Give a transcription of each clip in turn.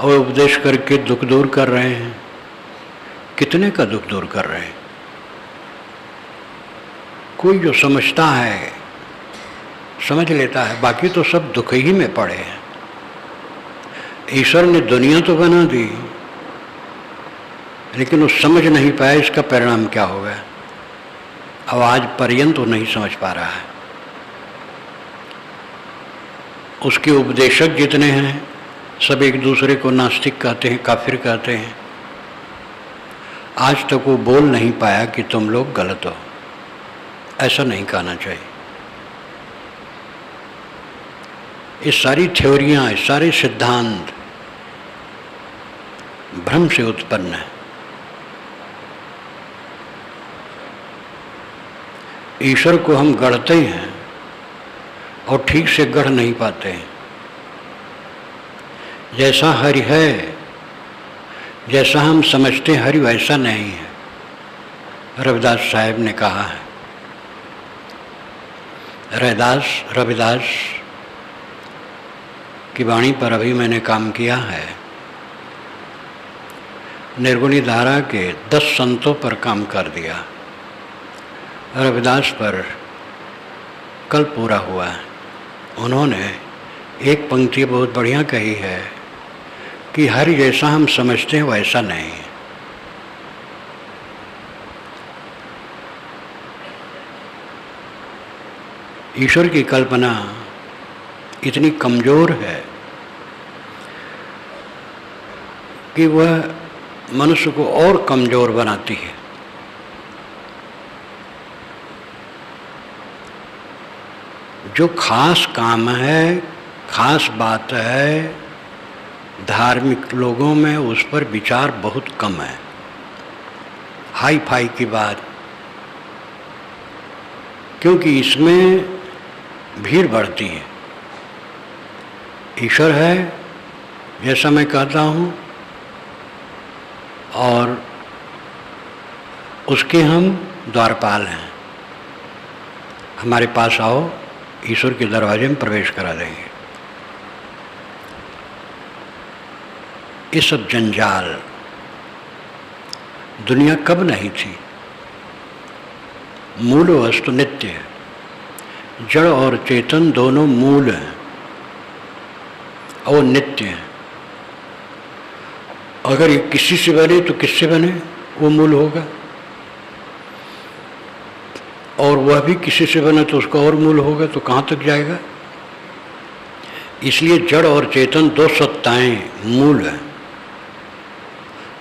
और उपदेश करके दुख दूर कर रहे हैं। कितने का दुख दूर कर रहे हैं? कोई जो समझता है समझ लेता है, बाकी तो सब दुख ही में पड़े हैं। ईश्वर ने दुनिया तो बना दी, लेकिन वो समझ नहीं पाया इसका परिणाम क्या होगा। अब आज पर्यंत वो नहीं समझ पा रहा है। उसके उपदेशक जितने हैं सब एक दूसरे को नास्तिक कहते हैं, काफिर कहते हैं। आज तक वो बोल नहीं पाया कि तुम लोग गलत हो। ऐसा नहीं कहना चाहिए। ये सारी थ्योरियां, ये सारे सिद्धांत भ्रम से उत्पन्न है। ईश्वर को हम गढ़ते हैं और ठीक से गढ़ नहीं पाते हैं। जैसा हरि है, जैसा हम समझते हैं हरि, वैसा नहीं है। रविदास साहब ने कहा है। रविदास की वाणी पर अभी मैंने काम किया है। निर्गुणी धारा के 10 संतों पर काम कर दिया। रविदास पर कल पूरा हुआ है। उन्होंने एक पंक्ति बहुत बढ़िया कही है कि हरि जैसा हम समझते हैं वैसा नहीं है। ईश्वर की कल्पना इतनी कमजोर है कि वह मनुष्य को और कमजोर बनाती है। जो खास काम है, खास बात है, धार्मिक लोगों में उस पर विचार बहुत कम है। हाई फाई की बात, क्योंकि इसमें भीड़ बढ़ती है। ईश्वर है जैसा मैं कहता हूँ, और उसके हम द्वारपाल हैं। हमारे पास आओ, ईश्वर के दरवाजे में प्रवेश करा देंगे। ये सब जंजाल दुनिया कब नहीं थी। मूल वस्तु नित्य है। जड़ और चेतन दोनों मूल हैं और नित्य हैं। अगर ये किसी से बने तो किससे बने? वो मूल होगा। और वह भी किसी से बने तो उसका और मूल होगा, तो कहाँ तक जाएगा? इसलिए जड़ और चेतन दो सत्ताएं मूल हैं।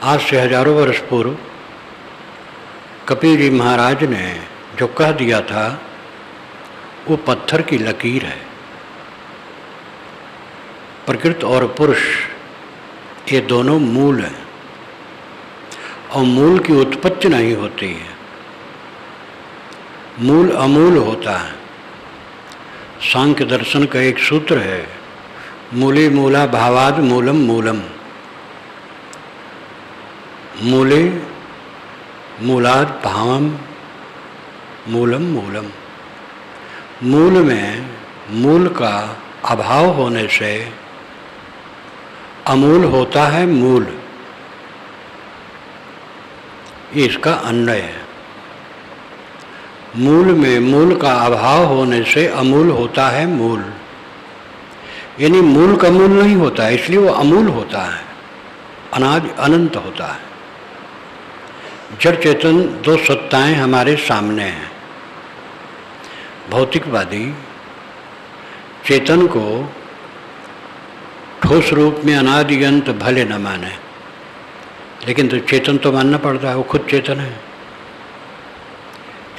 आज से हजारों वर्ष पूर्व कपिल जी महाराज ने जो कह दिया था वो पत्थर की लकीर है। प्रकृति और पुरुष ये दोनों मूल हैं, और मूल की उत्पत्ति नहीं होती है। मूल अमूल होता है। सांख्य दर्शन का एक सूत्र है, मूले मूला भावाद मूलम मूलम। मूले मूलाद भावम मूलम मूलम। मूल में मूल का अभाव होने से अमूल होता है मूल। ये इसका अन्वय है। मूल में मूल का अभाव होने से अमूल होता है मूल। यानी मूल का मूल नहीं होता है, इसलिए वो अमूल होता है, अनादि अनंत होता है। जड़ चेतन दो सत्ताएं हमारे सामने हैं। भौतिकवादी चेतन को ठोस रूप में अनादि अनंत भले न माने, लेकिन तो चेतन तो मानना पड़ता है। वो खुद चेतन है।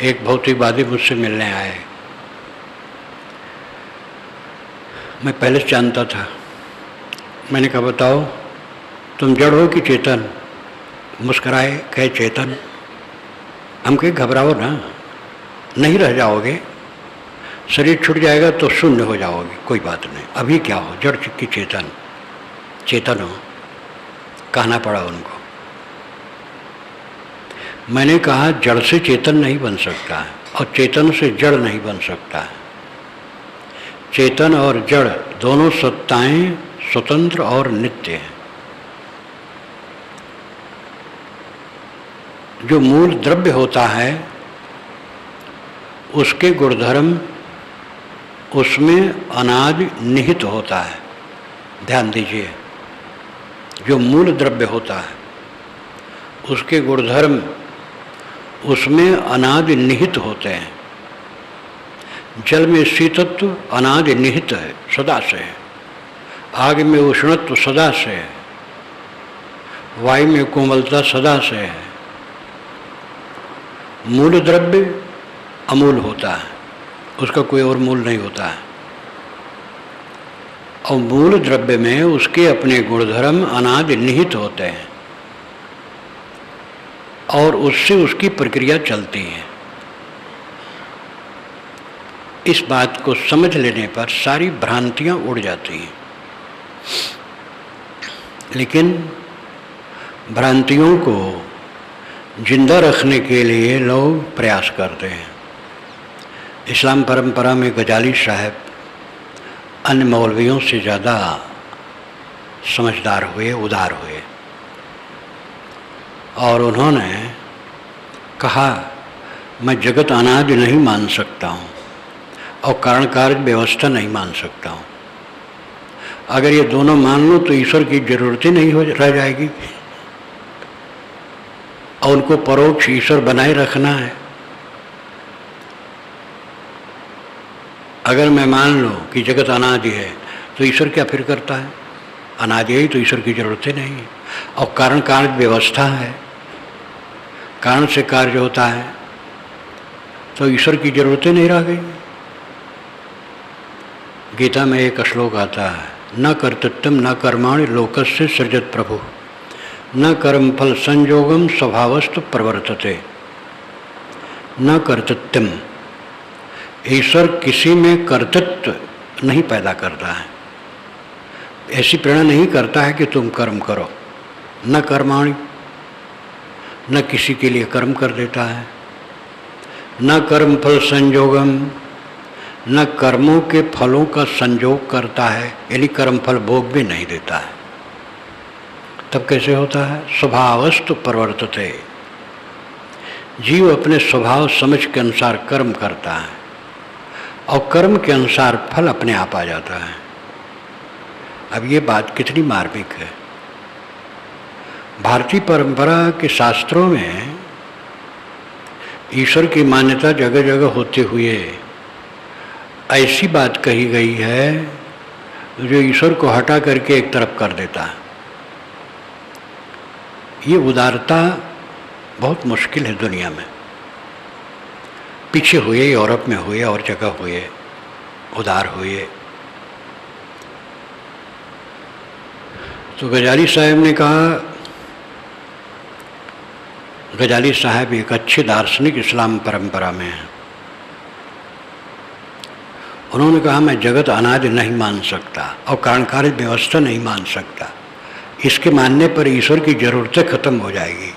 एक भौतिकवादी मुझसे मिलने आए। मैं पहले से जानता था। मैंने कहा बताओ तुम जड़ हो कि चेतन? मुस्कुराए, कहे चेतन। हम कहे घबराओ ना, नहीं रह जाओगे, शरीर छूट जाएगा तो शून्य हो जाओगे, कोई बात नहीं। अभी क्या हो, जड़ की चेतन, चेतन हो। कहना पड़ा उनको। मैंने कहा जड़ से चेतन नहीं बन सकता है और चेतन से जड़ नहीं बन सकता है। चेतन और जड़ दोनों सत्ताएं स्वतंत्र और नित्य हैं। जो मूल द्रव्य होता है उसके गुणधर्म उसमें अनादि निहित होता है। ध्यान दीजिए, जो मूल द्रव्य होता है उसके गुणधर्म उसमें अनादि निहित होते हैं। जल में शीतत्व अनादि निहित है, सदा से है। आग में उष्णत्व सदा से है। वायु में कोमलता सदा से है। मूल द्रव्य अमूल होता है, उसका कोई और मूल नहीं होता है। और मूल द्रव्य में उसके अपने गुणधर्म अनादि निहित होते हैं और उससे उसकी प्रक्रिया चलती है। इस बात को समझ लेने पर सारी भ्रांतियां उड़ जाती हैं। लेकिन भ्रांतियों को जिंदा रखने के लिए लोग प्रयास करते हैं। इस्लाम परंपरा में गजाली साहब अन्य मौलवियों से ज़्यादा समझदार हुए, उदार हुए, और उन्होंने कहा मैं जगत अनादि नहीं मान सकता हूँ और कारण कार्य व्यवस्था नहीं मान सकता हूँ। अगर ये दोनों मान लो तो ईश्वर की जरूरत ही नहीं रह जाएगी और उनको परोक्ष ईश्वर बनाए रखना है। अगर मैं मान लो कि जगत अनादि है तो ईश्वर क्या फिर करता है? अनादि है ही तो ईश्वर की जरूरत ही नहीं है। और कारण कार्य व्यवस्था है, कारण से कार्य होता है, तो ईश्वर की जरूरत ही नहीं रह गई। गीता में एक श्लोक आता है, न कर्तृत्वम न कर्माणि लोकस्य सृजत प्रभु न कर्म फल संयोगम स्वभावस्तु प्रवर्तते। न कर्तृत्वम, ईश्वर किसी में कर्तृत्व नहीं पैदा करता है, ऐसी प्रेरणा नहीं करता है कि तुम कर्म करो। न कर्माणि, न किसी के लिए कर्म कर देता है। न कर्म फल संयोगम, न कर्मों के फलों का संयोग करता है, यानी कर्म फल भोग भी नहीं देता है। तब कैसे होता है? स्वभावस्तु प्रवर्तते, जीव अपने स्वभाव समझ के अनुसार कर्म करता है और कर्म के अनुसार फल अपने आप आ जाता है। अब ये बात कितनी मार्मिक है। भारतीय परंपरा के शास्त्रों में ईश्वर की मान्यता जगह जगह होते हुए ऐसी बात कही गई है जो ईश्वर को हटा करके एक तरफ कर देता है। ये उदारता बहुत मुश्किल है दुनिया में। पीछे हुए, यूरोप में हुए और जगह हुए, उदार हुए। तो गजाली साहब ने कहा, गजाली साहब एक अच्छे दार्शनिक इस्लाम परंपरा में हैं। उन्होंने कहा मैं जगत अनादि नहीं मान सकता और कारण कार्य व्यवस्था नहीं मान सकता। इसके मानने पर ईश्वर की ज़रूरतें खत्म हो जाएगी।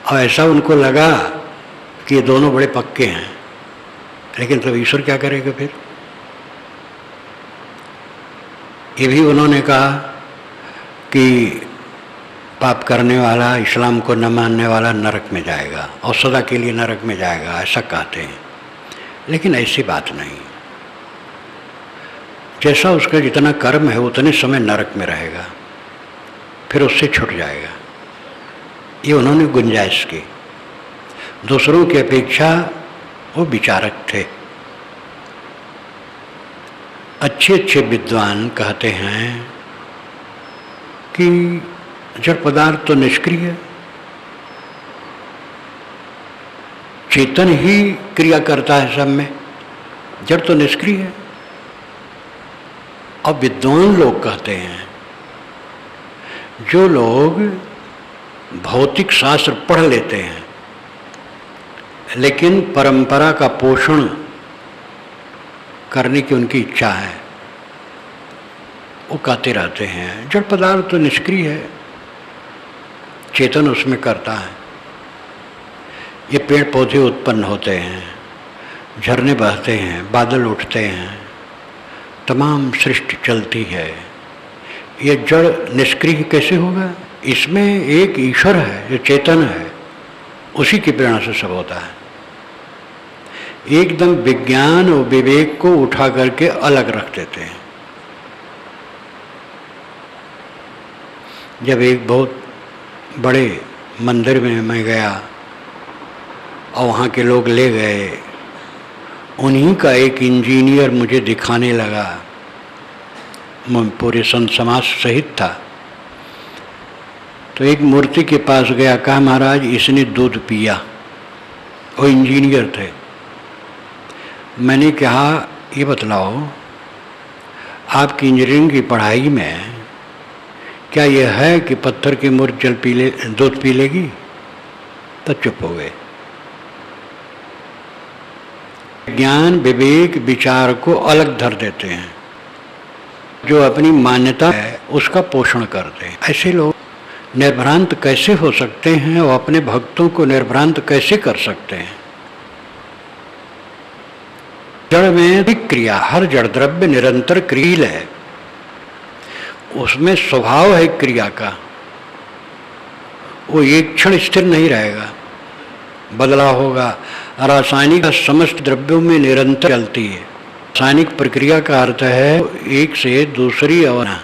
और ऐसा उनको लगा कि ये दोनों बड़े पक्के हैं, लेकिन तब ईश्वर क्या करेगा फिर? ये भी उन्होंने कहा कि पाप करने वाला, इस्लाम को न मानने वाला नरक में जाएगा और सदा के लिए नरक में जाएगा, ऐसा कहते हैं। लेकिन ऐसी बात नहीं। जैसा उसका जितना कर्म है उतने समय नरक में रहेगा, फिर उससे छूट जाएगा। ये उन्होंने गुंजाइश की। दूसरों की अपेक्षा वो विचारक थे। अच्छे अच्छे विद्वान कहते हैं कि जड़ पदार्थ तो निष्क्रिय है, चेतन ही क्रिया करता है सब में, जड़ तो निष्क्रिय है। और विद्वान लोग कहते हैं, जो लोग भौतिक शास्त्र पढ़ लेते हैं लेकिन परंपरा का पोषण करने की उनकी इच्छा है, वो कहते रहते हैं जड़ पदार्थ तो निष्क्रिय है, चेतन उसमें करता है। ये पेड़ पौधे उत्पन्न होते हैं, झरने बहते हैं, बादल उठते हैं, तमाम सृष्टि चलती है। ये जड़ निष्क्रिय कैसे होगा? इसमें एक ईश्वर है जो चेतन है, उसी की प्रेरणा से सब होता है। एकदम विज्ञान और विवेक को उठा करके अलग रख देते हैं। जब एक बहुत बड़े मंदिर में मैं गया और वहाँ के लोग ले गए, उन्हीं का एक इंजीनियर मुझे दिखाने लगा, पूरे संत समाज सहित था। तो एक मूर्ति के पास गया, कहा महाराज इसने दूध पिया। वो इंजीनियर थे। मैंने कहा ये बतलाओ आपकी इंजीनियरिंग की पढ़ाई में क्या यह है कि पत्थर की मूर्ति दूध पी लेगी? तो चुप हो गए। ज्ञान विवेक विचार को अलग धर देते हैं, जो अपनी मान्यता है उसका पोषण करते हैं। ऐसे लोग निर्भ्रांत कैसे हो सकते हैं और अपने भक्तों को निर्भ्रांत कैसे कर सकते हैं? जड़ में क्रिया, हर जड़ द्रव्य निरंतर क्रियल है, उसमें स्वभाव है क्रिया का। वो एक क्षण स्थिर नहीं रहेगा, बदलाव होगा। रासायनिक समस्त द्रव्यों में निरंतर चलती है। रासायनिक प्रक्रिया का अर्थ है एक से दूसरी होना,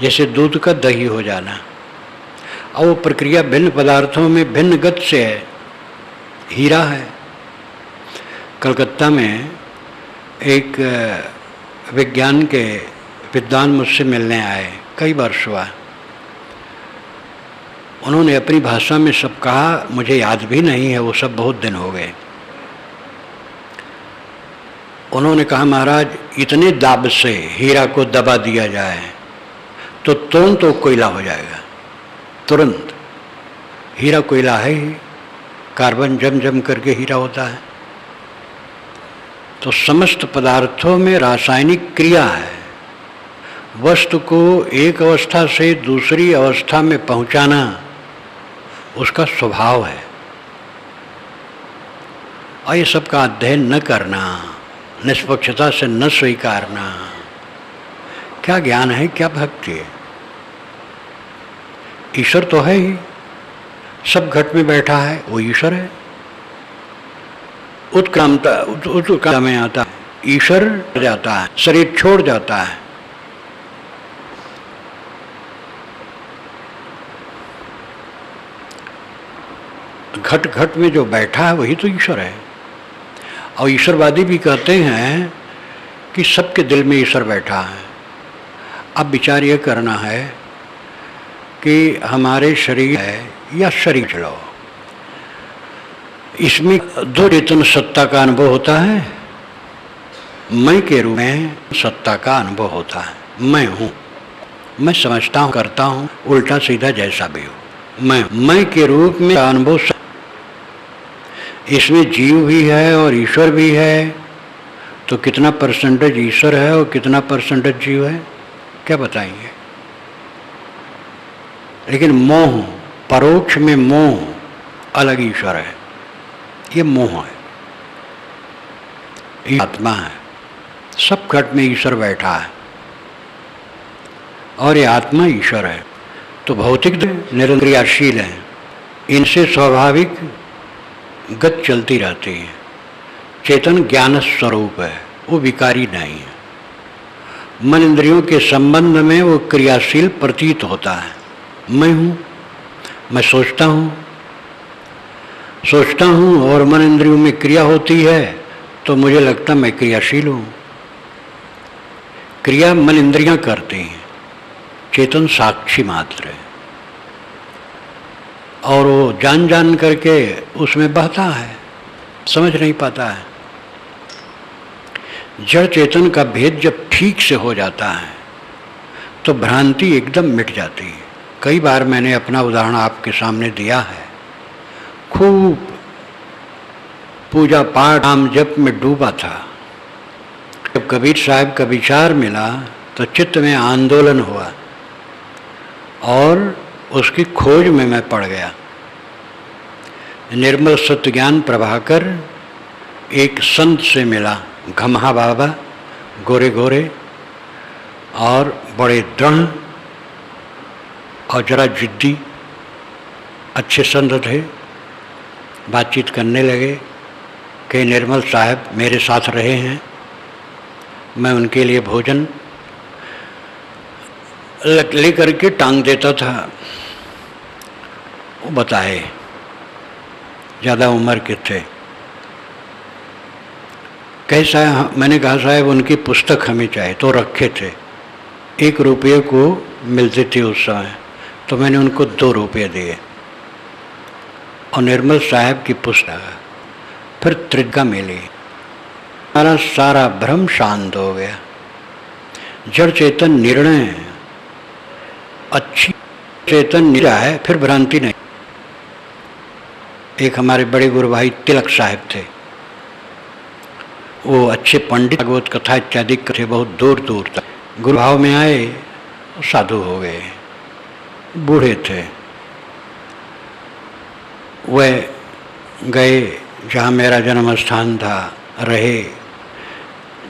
जैसे दूध का दही हो जाना। और वो प्रक्रिया भिन्न पदार्थों में भिन्न गति से है। हीरा है। कलकत्ता में एक विज्ञान के विद्वान मुझसे मिलने आए, कई वर्ष हुआ। उन्होंने अपनी भाषा में सब कहा, मुझे याद भी नहीं है, वो सब बहुत दिन हो गए। उन्होंने कहा महाराज इतने दाब से हीरा को दबा दिया जाए तो तुरंत तो कोयला हो जाएगा। तुरंत। हीरा कोयला है ही, कार्बन जम जम करके हीरा होता है। तो समस्त पदार्थों में रासायनिक क्रिया है। वस्तु को एक अवस्था से दूसरी अवस्था में पहुंचाना उसका स्वभाव है। और ये सब का अध्ययन न करना, निष्पक्षता से न स्वीकारना, क्या ज्ञान है, क्या भक्ति है? ईश्वर तो है ही, सब घट में बैठा है, वो ईश्वर है। उत्क्रांता में आता है, ईश्वर जाता है, शरीर छोड़ जाता है। घट घट में जो बैठा है वही तो ईश्वर है। और ईश्वरवादी भी कहते हैं कि सबके दिल में ईश्वर बैठा है। अब विचार ये करना है कि हमारे शरीर है या शरीर चलो, इसमें दो चेतन सत्ता का अनुभव होता है। मैं के रूप में सत्ता का अनुभव होता है। मैं हूँ, मैं समझता हूँ, करता हूँ, उल्टा सीधा जैसा भी हो। मैं के रूप में अनुभव, इसमें जीव भी है और ईश्वर भी है। तो कितना परसेंटेज ईश्वर है और कितना परसेंटेज जीव है, क्या बताएंगे? लेकिन मोह, परोक्ष में मोह अलग ईश्वर है। ये मोह है, ये आत्मा है। सब घट में ईश्वर बैठा है और ये आत्मा ईश्वर है। तो भौतिक निरंतरशील है, इनसे स्वाभाविक गति चलती रहती है। चेतन ज्ञान स्वरूप है, वो विकारी नहीं है। मन इंद्रियों के संबंध में वो क्रियाशील प्रतीत होता है। मैं हूँ, मैं सोचता हूँ और मन इंद्रियों में क्रिया होती है तो मुझे लगता मैं क्रियाशील हूँ। क्रिया मन इंद्रियां करती हैं, चेतन साक्षी मात्र है। और वो जान जान करके उसमें बहता है, समझ नहीं पाता है। जड़ चेतन का भेद जब ठीक से हो जाता है तो भ्रांति एकदम मिट जाती है। कई बार मैंने अपना उदाहरण आपके सामने दिया है। खूब पूजा पाठ नाम जप में डूबा था। जब कबीर साहब का विचार मिला तो चित्त में आंदोलन हुआ और उसकी खोज में मैं पड़ गया। निर्मल सत्य ज्ञान प्रभाकर एक संत से मिला, घमहा बाबा, गोरे गोरे और बड़े दृढ़ और जरा जिद्दी। अच्छे संत थे, बातचीत करने लगे कि निर्मल साहब मेरे साथ रहे हैं, मैं उनके लिए भोजन ले करके टांग देता था। वो बताए, ज़्यादा उम्र के थे। कैसा? मैंने कहा साहब उनकी पुस्तक हमें चाहिए, तो रखे थे। 1 रुपये को मिलती थी उस समय, तो मैंने उनको 2 रुपये दिए और निर्मल साहब की पुस्तक फिर त्रिज्ञा मिली। हमारा सारा भ्रम शांत हो गया। जड़ चेतन निर्णय अच्छी चेतन निरा है, फिर भ्रांति नहीं। एक हमारे बड़े गुरु भाई तिलक साहब थे, वो अच्छे पंडित, भागवत कथा इत्यादि थे, बहुत दूर दूर तक गुरु भाव में आए, साधु हो गए, बूढ़े थे। वह गए जहाँ मेरा जन्म स्थान था, रहे।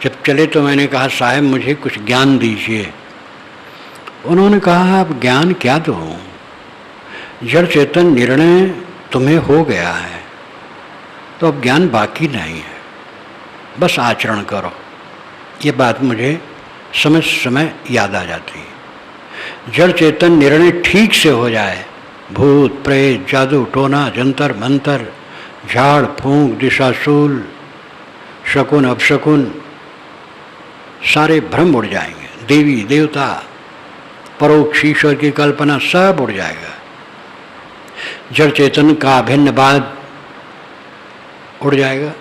जब चले तो मैंने कहा साहब मुझे कुछ ज्ञान दीजिए। उन्होंने कहा अब ज्ञान क्या दूँ, जड़ चेतन निर्णय तुम्हें हो गया है, तो अब ज्ञान बाकी नहीं है, बस आचरण करो। ये बात मुझे समय समय याद आ जाती है। जड़ चेतन निर्णय ठीक से हो जाए, भूत प्रेत जादू टोना जंतर मंतर झाड़ फूंक दिशाशूल शकुन अपशकुन सारे भ्रम उड़ जाएंगे। देवी देवता परोक्ष ईश्वर की कल्पना सब उड़ जाएगा। जड़ चेतन का अभिन्नवाद उड़ जाएगा।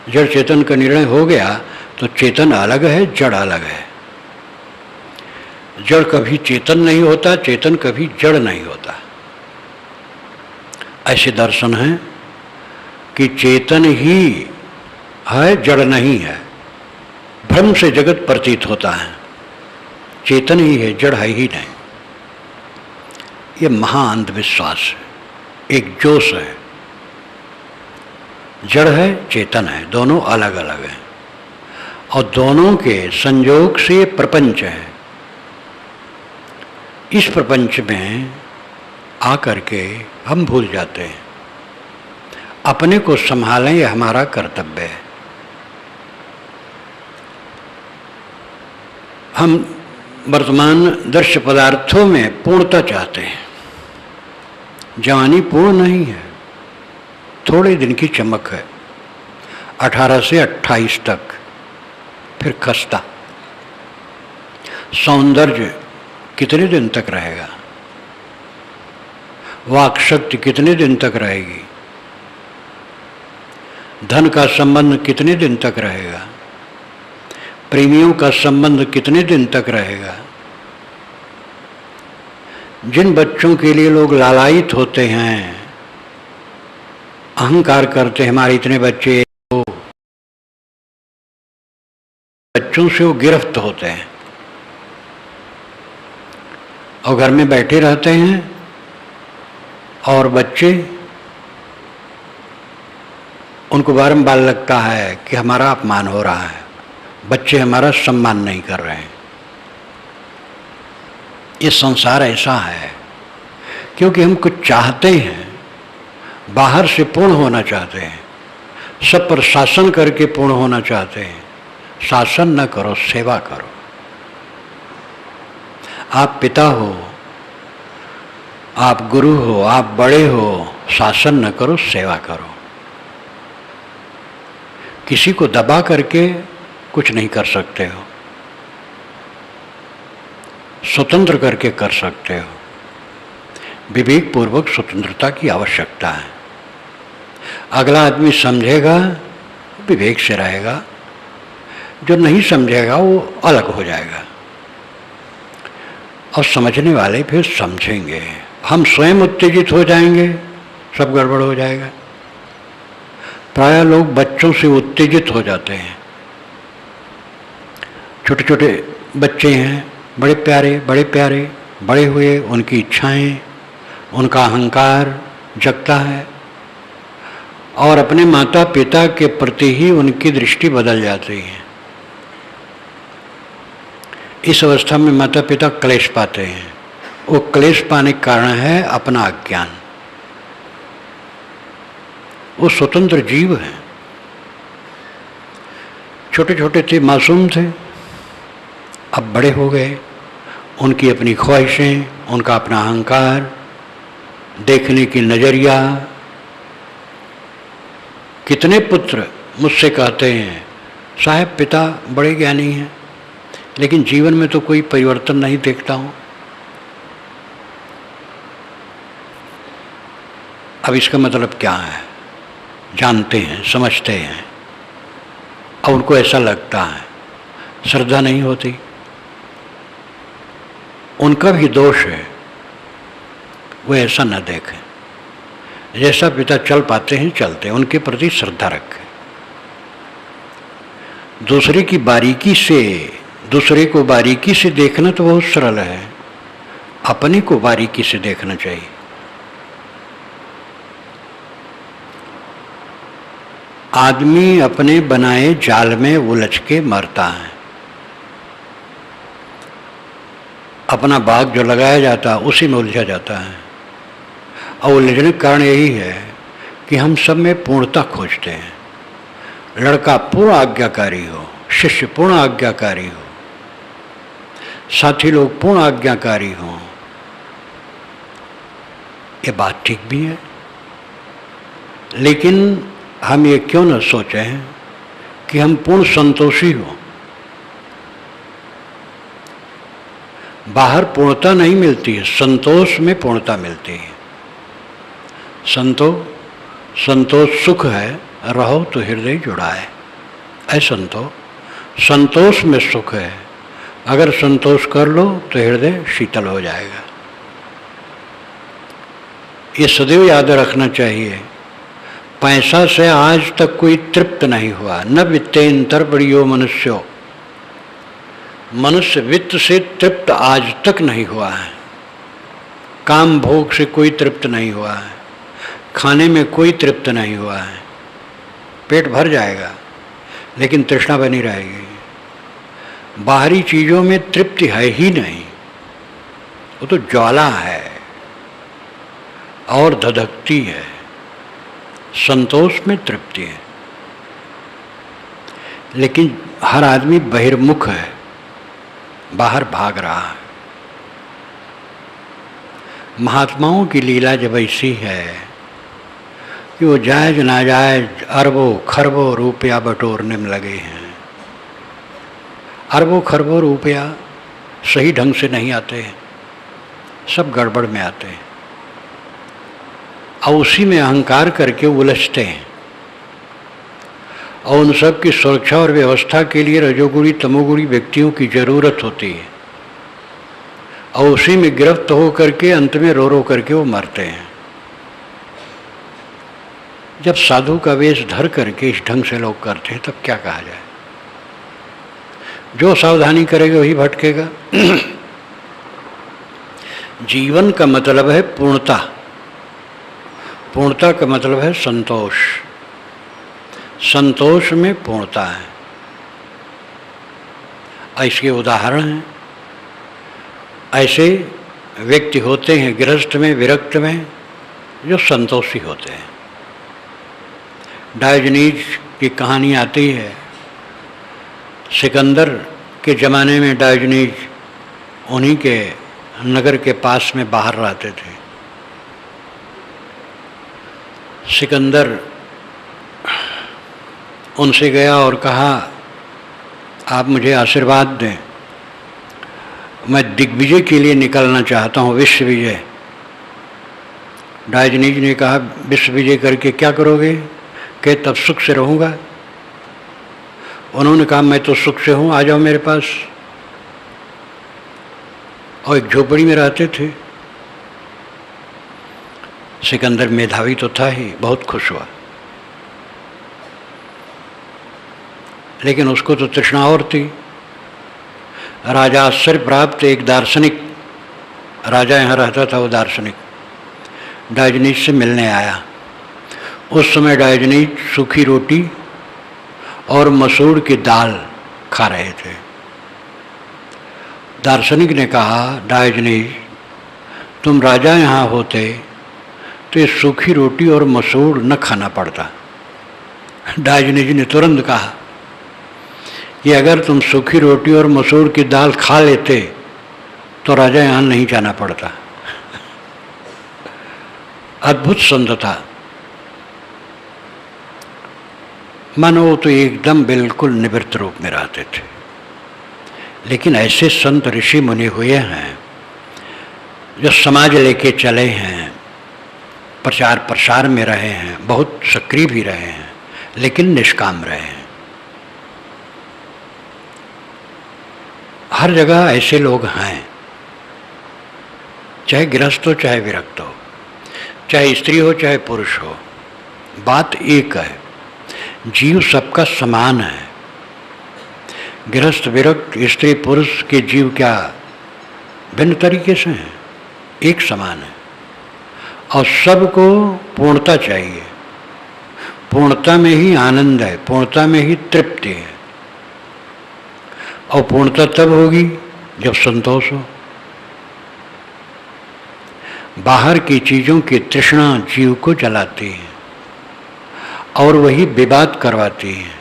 जड़ चेतन का निर्णय हो गया तो चेतन अलग है, जड़ अलग है। जड़ कभी चेतन नहीं होता, चेतन कभी जड़ नहीं होता। ऐसे दर्शन है कि चेतन ही है, जड़ नहीं है। भ्रम से जगत प्रतीत होता है, चेतन ही है, जड़ है ही नहीं। ये महा अंधविश्वास है, एक जोश है। जड़ है, चेतन है, दोनों अलग अलग हैं और दोनों के संयोग से प्रपंच है। इस प्रपंच में आकर के हम भूल जाते हैं। अपने को संभालें, यह हमारा कर्तव्य है। हम वर्तमान दृश्य पदार्थों में पूर्णता चाहते हैं। जवानी पूर्ण नहीं है, थोड़े दिन की चमक है, 18 से 28 तक, फिर खस्ता। सौंदर्य कितने दिन तक रहेगा? वाक शक्ति कितने दिन तक रहेगी? धन का संबंध कितने दिन तक रहेगा? प्रेमियों का संबंध कितने दिन तक रहेगा? जिन बच्चों के लिए लोग लालायित होते हैं, अहंकार करते हैं, हमारे इतने बच्चे, बच्चों से वो गिरफ्त होते हैं और घर में बैठे रहते हैं और बच्चे, उनको बारंबार लगता है कि हमारा अपमान हो रहा है, बच्चे हमारा सम्मान नहीं कर रहे हैं। ये संसार ऐसा है क्योंकि हम कुछ चाहते हैं, बाहर से पूर्ण होना चाहते हैं, सब पर शासन करके पूर्ण होना चाहते हैं। शासन न करो, सेवा करो। आप पिता हो, आप गुरु हो, आप बड़े हो, शासन न करो, सेवा करो। किसी को दबा करके कुछ नहीं कर सकते हो, स्वतंत्र करके कर सकते हो। विवेक पूर्वक स्वतंत्रता की आवश्यकता है। अगला आदमी समझेगा, विवेक से रहेगा, जो नहीं समझेगा वो अलग हो जाएगा। और समझने वाले फिर समझेंगे। हम स्वयं उत्तेजित हो जाएंगे, सब गड़बड़ हो जाएगा। प्रायः लोग बच्चों से उत्तेजित हो जाते हैं। छोटे छोटे बच्चे हैं, बड़े प्यारे बड़े प्यारे, बड़े हुए उनकी इच्छाएं, उनका अहंकार जगता है और अपने माता पिता के प्रति ही उनकी दृष्टि बदल जाती है। इस अवस्था में माता पिता क्लेश पाते हैं। वो क्लेश पाने का कारण है अपना अज्ञान। वो स्वतंत्र जीव हैं। छोटे छोटे थे, मासूम थे, अब बड़े हो गए। उनकी अपनी ख्वाहिशें, उनका अपना अहंकार, देखने की नज़रिया। कितने पुत्र मुझसे कहते हैं साहब पिता बड़े ज्ञानी हैं, लेकिन जीवन में तो कोई परिवर्तन नहीं देखता हूँ। अब इसका मतलब क्या है? जानते हैं, समझते हैं, और उनको ऐसा लगता है, श्रद्धा नहीं होती। उनका भी दोष है, वो ऐसा न देखें। जैसा पिता चल पाते हैं चलते हैं, उनके प्रति श्रद्धा रखें। दूसरे की बारीकी से, दूसरे को बारीकी से देखना तो बहुत सरल है, अपने को बारीकी से देखना चाहिए। आदमी अपने बनाए जाल में उलझ के मरता है। अपना बाग जो लगाया जाता है उसी में उलझा जाता है। और उलझने का कारण यही है कि हम सब में पूर्णता खोजते हैं। लड़का पूर्ण आज्ञाकारी हो, शिष्य पूर्ण आज्ञाकारी हो, साथी लोग पूर्ण आज्ञाकारी हों। ये बात ठीक भी है, लेकिन हम ये क्यों न सोचें कि हम पूर्ण संतोषी हों। बाहर पूर्णता नहीं मिलती है, संतोष में पूर्णता मिलती है। संतोष सुख है, रहो तो हृदय जुड़ा है। संतोष में सुख है, अगर संतोष कर लो तो हृदय शीतल हो जाएगा। ये सदैव याद रखना चाहिए। पैसा से आज तक कोई तृप्त नहीं हुआ, न वित्तेंतर बड़ियो मनुष्यो। मनुष्य वित्त से तृप्त आज तक नहीं हुआ है। काम भोग से कोई तृप्त नहीं हुआ है, खाने में कोई तृप्त नहीं हुआ है। पेट भर जाएगा लेकिन तृष्णा बनी रहेगी। बाहरी चीज़ों में तृप्ति है ही नहीं, वो तो ज्वाला है और धधकती है। संतोष में तृप्ति है, लेकिन हर आदमी बहिर्मुख है, बाहर भाग रहा है। महात्माओं की लीला जब ऐसी है कि वो जायज नाजायज अरबों खरबों रुपया बटोरने में लगे हैं। अरबों खरबों रुपया सही ढंग से नहीं आते हैं, सब गड़बड़ में आते हैं, और उसी में अहंकार करके उलझते हैं। और उन सब की सुरक्षा और व्यवस्था के लिए रजोगुणी तमोगुणी व्यक्तियों की जरूरत होती है, और उसी में गिरफ्त हो करके अंत में रो रो करके वो मरते हैं। जब साधु का वेश धर करके इस ढंग से लोग करते हैं तब क्या कहा जाए? जो सावधानी करेगा वही भटकेगा। जीवन का मतलब है पूर्णता, पूर्णता का मतलब है संतोष। संतोष में पूर्णता है। इसके उदाहरण हैं। ऐसे व्यक्ति होते हैं गृहस्थ में, विरक्त में, जो संतोषी होते हैं। डायोजनीज की कहानी आती है। सिकंदर के ज़माने में डायोजनीज उन्हीं के नगर के पास में बाहर रहते थे। सिकंदर उनसे गया और कहा, आप मुझे आशीर्वाद दें, मैं दिग्विजय के लिए निकलना चाहता हूँ, विश्व विजय। डायोजनीज ने कहा, विश्व विजय करके क्या करोगे? कि तब सुख से रहूँगा। उन्होंने कहा, मैं तो सुख से हूँ, आ जाओ मेरे पास। और एक झोपड़ी में रहते थे। सिकंदर मेधावी तो था ही, बहुत खुश हुआ, लेकिन उसको तो तृष्णा और थी। राजा आश्चर्य प्राप्त एक दार्शनिक राजा यहाँ रहता था, वो दार्शनिक डायोजनीज से मिलने आया। उस समय डायोजनीज सूखी रोटी और मसूर की दाल खा रहे थे। दार्शनिक ने कहा, डायोजनीज तुम राजा यहाँ होते तो ये सूखी रोटी और मसूर न खाना पड़ता। डायोजनीज ने तुरंत कहा कि अगर तुम सूखी रोटी और मसूर की दाल खा लेते तो राजा यहाँ नहीं जाना पड़ता। अद्भुत संत था, मानो वो तो एकदम बिल्कुल निवृत्त रूप में रहते थे। लेकिन ऐसे संत ऋषि मुनि हुए हैं जो समाज लेके चले हैं, प्रचार प्रसार में रहे हैं, बहुत सक्रिय भी रहे हैं, लेकिन निष्काम रहे हैं। हर जगह ऐसे लोग हैं, चाहे गृहस्थ हो चाहे विरक्त हो, चाहे स्त्री हो चाहे पुरुष हो, बात एक है, जीव सबका समान है। गृहस्थ विरक्त स्त्री पुरुष के जीव क्या भिन्न तरीके से हैं? एक समान है। और सबको पूर्णता चाहिए। पूर्णता में ही आनंद है, पूर्णता में ही तृप्ति है। और पूर्णता तब होगी जब संतोष हो। बाहर की चीज़ों की तृष्णा जीव को जलाती है और वही विवाद करवाती है।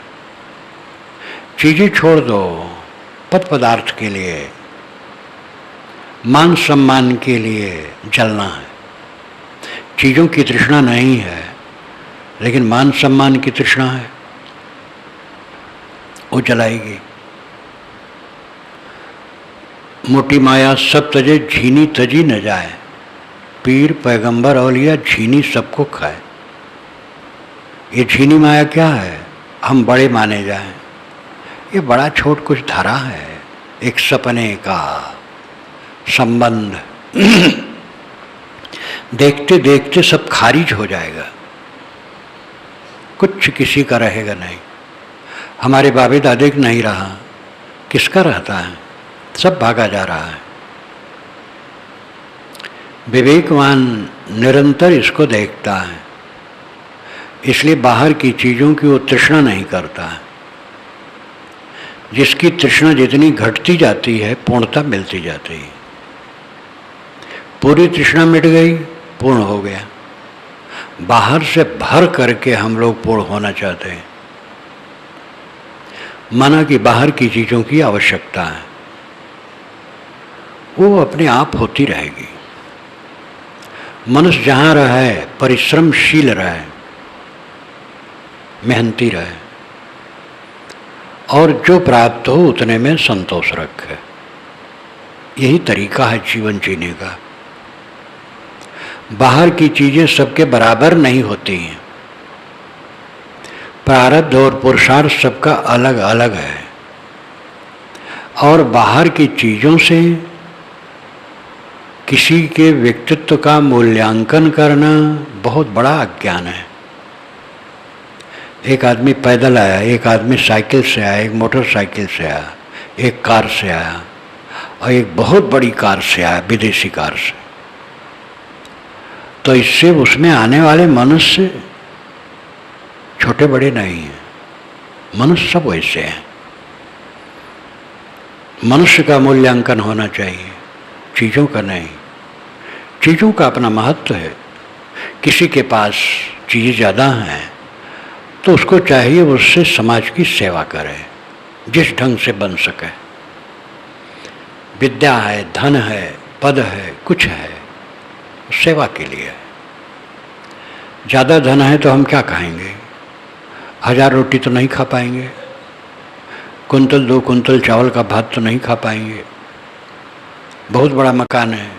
चीज़ें छोड़ दो पद पदार्थ के लिए, मान सम्मान के लिए जलना है। चीज़ों की तृष्णा नहीं है, लेकिन मान सम्मान की तृष्णा है, वो जलाएगी। मोटी माया सब तजे झीनी तजी न जाए, पीर पैगंबर औलिया झीनी सबको खाए। ये झीनी माया क्या है? हम बड़े माने जाएं। ये बड़ा छोट कुछ धरा है, एक सपने का संबंध। देखते देखते सब खारिज हो जाएगा, कुछ किसी का रहेगा नहीं। हमारे बाबे दादे का नहीं रहा, किसका रहता है? सब भागा जा रहा है। विवेकवान निरंतर इसको देखता है, इसलिए बाहर की चीज़ों की वो तृष्णा नहीं करता है। जिसकी तृष्णा जितनी घटती जाती है, पूर्णता मिलती जाती है। पूरी तृष्णा मिट गई, पूर्ण हो गया। बाहर से भर करके हम लोग पूर्ण होना चाहते हैं, माना कि बाहर की चीज़ों की आवश्यकता है, वो अपने आप होती रहेगी। मनुष्य जहाँ रहे परिश्रमशील रहे, मेहनती रहे और जो प्राप्त हो उतने में संतोष रखे। यही तरीका है जीवन जीने का। बाहर की चीज़ें सबके बराबर नहीं होती हैं। प्रारब्ध और पुरुषार्थ सबका अलग अलग है। और बाहर की चीज़ों से किसी के व्यक्तित्व का मूल्यांकन करना बहुत बड़ा अज्ञान है। एक आदमी पैदल आया, एक आदमी साइकिल से आया, एक मोटरसाइकिल से आया, एक कार से आया और एक बहुत बड़ी कार से आया, विदेशी कार से। तो इससे उसमें आने वाले मनुष्य छोटे बड़े नहीं हैं, मनुष्य सब वैसे हैं। मनुष्य का मूल्यांकन होना चाहिए, चीज़ों का नहीं। चीज़ों का अपना महत्व है। किसी के पास चीज़ें ज़्यादा हैं तो उसको चाहिए उससे समाज की सेवा करे, जिस ढंग से बन सके। विद्या है, धन है, पद है, कुछ है, सेवा के लिए। ज़्यादा धन है तो हम क्या खाएंगे? 1000 रोटी तो नहीं खा पाएंगे, कुंतल 2 कुंतल चावल का भात तो नहीं खा पाएंगे। बहुत बड़ा मकान है,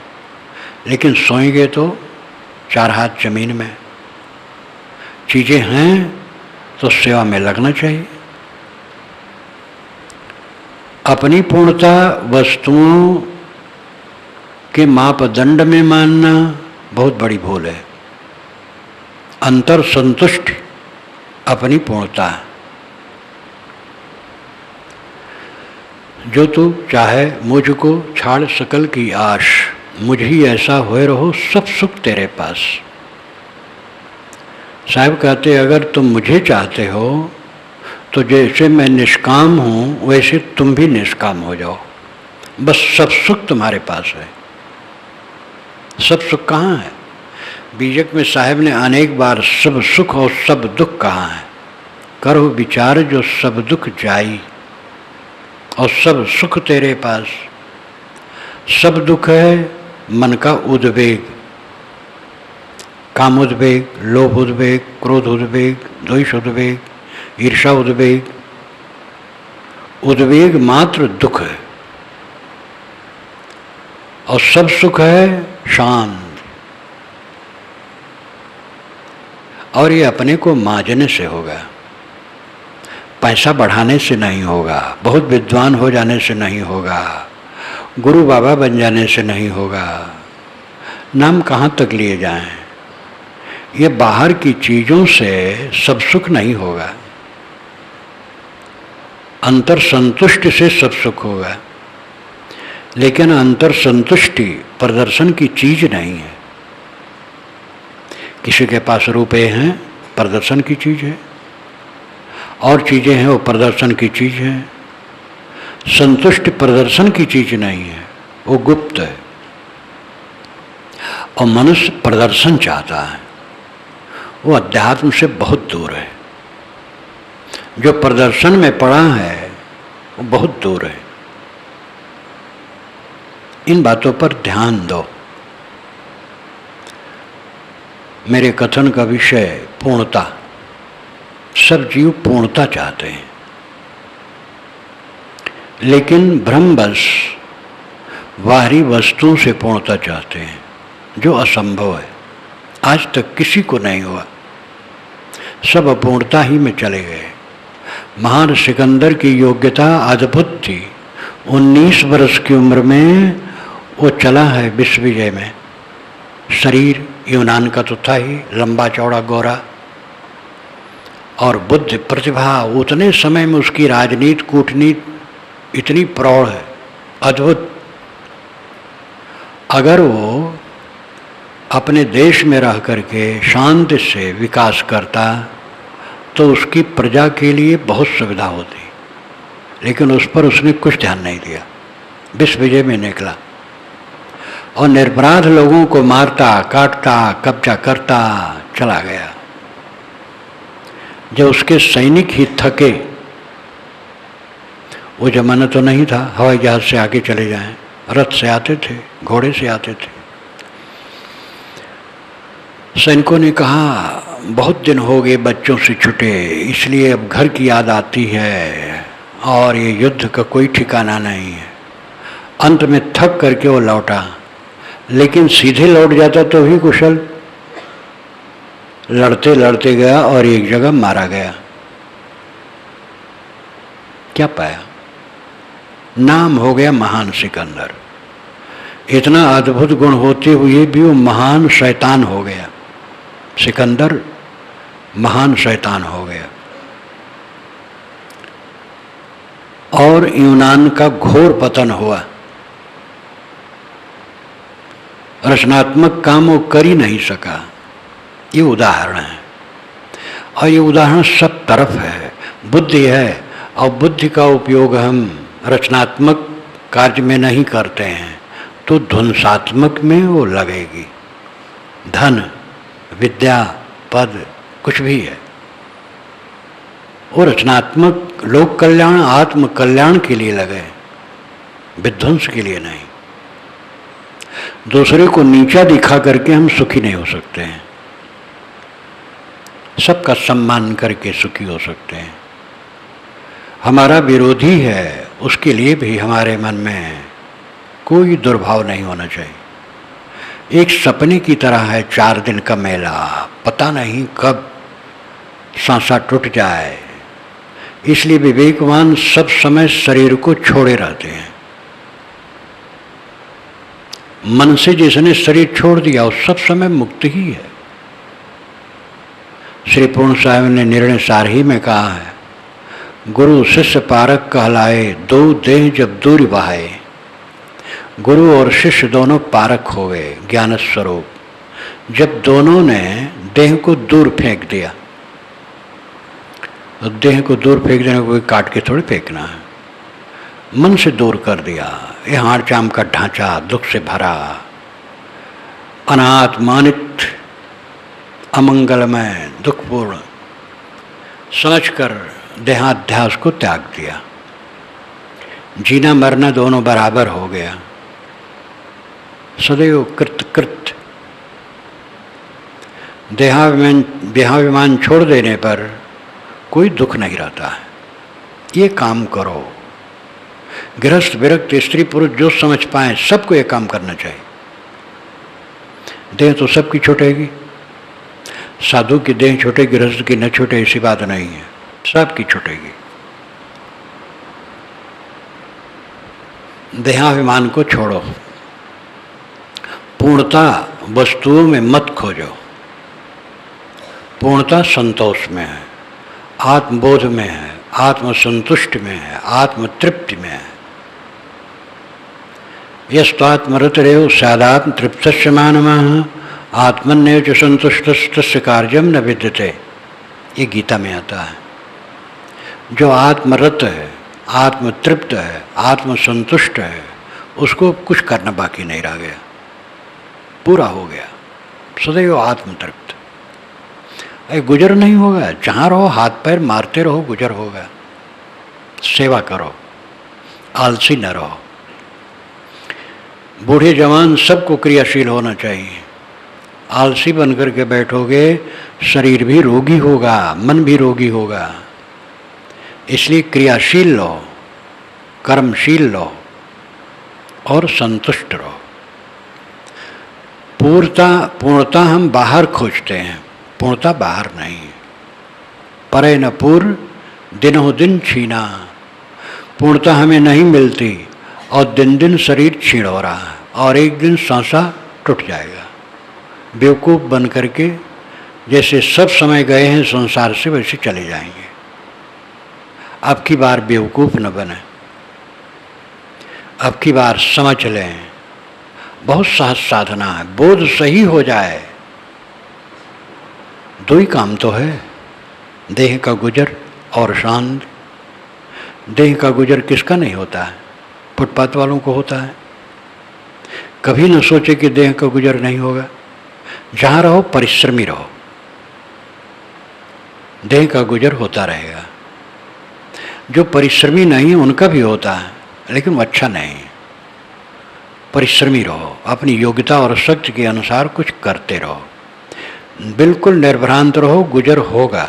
लेकिन सोएंगे तो 4 हाथ जमीन में। चीज़ें हैं तो सेवा में लगना चाहिए। अपनी पूर्णता वस्तुओं के मापदंड में मानना बहुत बड़ी भूल है। अंतर संतुष्टि अपनी पूर्णता है। जो तू चाहे मुझको छाड़ सकल की आश, मुझ ही ऐसा होए रहो सब सुख तेरे पास। साहब कहते अगर तुम मुझे चाहते हो तो जैसे मैं निष्काम हूँ वैसे तुम भी निष्काम हो जाओ, बस सब सुख तुम्हारे पास है। सब सुख कहाँ है? बीजक में साहब ने अनेक बार सब सुख और सब दुख कहा है। करो विचार जो सब दुख जाई और सब सुख तेरे पास। सब दुख है मन का उद्वेग, काम उद्वेग, लोभ उद्वेग, क्रोध उद्वेग, द्वेष उद्वेग, ईर्षा उद्वेग। उद्वेग मात्र दुख है और सब सुख है शांत। और ये अपने को मांजने से होगा, पैसा बढ़ाने से नहीं होगा, बहुत विद्वान हो जाने से नहीं होगा, गुरु बाबा बन जाने से नहीं होगा। नाम कहाँ तक लिए जाएं? ये बाहर की चीज़ों से सब सुख नहीं होगा, अंतर संतुष्टि से सब सुख होगा। लेकिन अंतर संतुष्टि प्रदर्शन की चीज नहीं है। किसी के पास रुपए हैं, प्रदर्शन की चीज है, और चीजें हैं वो प्रदर्शन की चीज है। संतुष्टि प्रदर्शन की चीज नहीं है, वो गुप्त है। और मनुष्य प्रदर्शन चाहता है, वो अध्यात्म से बहुत दूर है। जो प्रदर्शन में पड़ा है वो बहुत दूर है। इन बातों पर ध्यान दो। मेरे कथन का विषय पूर्णता। सब जीव पूर्णता चाहते हैं, लेकिन भ्रमवश बाहरी वस्तुओं से पूर्णता चाहते हैं, जो असंभव है। आज तक किसी को नहीं हुआ, सब अपूर्णता ही में चले गए। महान सिकंदर की योग्यता अद्भुत थी। 19 वर्ष की उम्र में वो चला है विश्व विजय में। शरीर यूनान का तो था ही, लंबा चौड़ा गोरा, और बुद्धि प्रतिभा उतने समय में उसकी राजनीति कूटनीति इतनी प्रौढ़ है, अद्भुत। अगर वो अपने देश में रह करके शांति से विकास करता तो उसकी प्रजा के लिए बहुत सुविधा होती, लेकिन उस पर उसने कुछ ध्यान नहीं दिया। विश्व विजय में निकला और निरपराध लोगों को मारता, काटता, कब्जा करता चला गया। जब उसके सैनिक ही थके, वो जमाना तो नहीं था हवाई जहाज से आगे चले जाएं, रथ से आते थे, घोड़े से आते थे। सैनिकों ने कहा बहुत दिन हो गए बच्चों से छुटे, इसलिए अब घर की याद आती है और ये युद्ध का कोई ठिकाना नहीं है। अंत में थक करके वो लौटा, लेकिन सीधे लौट जाता तो भी कुशल। लड़ते लड़ते गया और एक जगह मारा गया। क्या पाया? नाम हो गया महान सिकंदर। इतना अद्भुत गुण होते हुए भी वो महान शैतान हो गया। सिकंदर महान शैतान हो गया और यूनान का घोर पतन हुआ। रचनात्मक काम वो कर ही नहीं सका। ये उदाहरण है, और ये उदाहरण सब तरफ है। बुद्धि है, और बुद्धि का उपयोग हम रचनात्मक कार्य में नहीं करते हैं तो ध्वंसात्मक में वो लगेगी। धन, विद्या, पद, कुछ भी है, वो रचनात्मक लोक कल्याण, आत्म कल्याण के लिए लगे, विध्वंस के लिए नहीं। दूसरे को नीचा दिखा करके हम सुखी नहीं हो सकते हैं। सबका सम्मान करके सुखी हो सकते हैं। हमारा विरोधी है, उसके लिए भी हमारे मन में कोई दुर्भाव नहीं होना चाहिए। एक सपने की तरह है 4 दिन का मेला, पता नहीं कब सांसा टूट जाए। इसलिए विवेकवान सब समय शरीर को छोड़े रहते हैं। मन से जिसने शरीर छोड़ दिया वो सब समय मुक्त ही है। श्री पूर्ण साहब ने निर्णय सारही में कहा है, गुरु शिष्य पारक कहलाए, 2 देह जब दूर बहाए। गुरु और शिष्य दोनों पारक हो गए ज्ञान स्वरूप। जब दोनों ने देह को दूर फेंक दिया, तो देह को दूर फेंक देने को कोई काट के थोड़ी फेंकना है, मन से दूर कर दिया। ये हाड़ चाम का ढांचा दुख से भरा, अनात्मानित अमंगलमय, दुखपूर्ण समझकर देहाध्यास को त्याग दिया। जीना मरना दोनों बराबर हो गया। सदैव कृत कृत। देहाभिमान छोड़ देने पर कोई दुख नहीं रहता है। ये काम करो। गृहस्थ, विरक्त, स्त्री, पुरुष जो समझ पाए सबको ये काम करना चाहिए। देह तो सबकी छूटेगी। साधु की देह छूटे, गृहस्थ की न छूटे ऐसी बात नहीं है, सबकी छूटेगी। देहाभिमान को छोड़ो। पूर्णता वस्तुओं में मत खोजो। पूर्णता संतोष में है, आत्मबोध में है, आत्मसंतुष्टि में है, आत्मतृप्ति में है। यस्त्वात्मरतिरेव स्यादात्म तृप्तस्य मानवः आत्मन्येव च संतुष्टस्तस्य कार्यं न विद्यते। ये गीता में आता है। जो आत्मरत है, आत्मतृप्त है, आत्मसंतुष्ट है, उसको कुछ करना बाकी नहीं रह गया, पूरा हो गया, सदैव आत्मतृप्त। अरे गुजर नहीं होगा, जहाँ रहो हाथ पैर मारते रहो, गुजर होगा। सेवा करो, आलसी न रहो। बूढ़े जवान सबको क्रियाशील होना चाहिए। आलसी बनकर के बैठोगे, शरीर भी रोगी होगा, मन भी रोगी होगा। इसलिए क्रियाशील लो, कर्मशील लो और संतुष्ट रहो। पूर्णता हम बाहर खोजते हैं, पूर्णता बाहर नहीं है। परे न पूर्व दिनों दिन छीना। पूर्णता हमें नहीं मिलती और दिन दिन शरीर छीण हो रहा है और एक दिन सांसा टूट जाएगा। बेवकूफ़ बन करके जैसे सब समय गए हैं संसार से, वैसे चले जाएंगे। अब की बार बेवकूफ़ न बने, अब की बार समझ लें। बहुत सहज साधना है, बोध सही हो जाए। दो ही काम तो है, देह का गुजर और शांत। देह का गुजर किसका नहीं होता है? फुटपाथ वालों को होता है। कभी न सोचे कि देह का गुजर नहीं होगा। जहाँ रहो परिश्रमी रहो, देह का गुजर होता रहेगा। जो परिश्रमी नहीं उनका भी होता है, लेकिन वो अच्छा नहीं। परिश्रमी रहो, अपनी योग्यता और शक्ति के अनुसार कुछ करते रहो, बिल्कुल निर्भ्रांत रहो, गुजर होगा।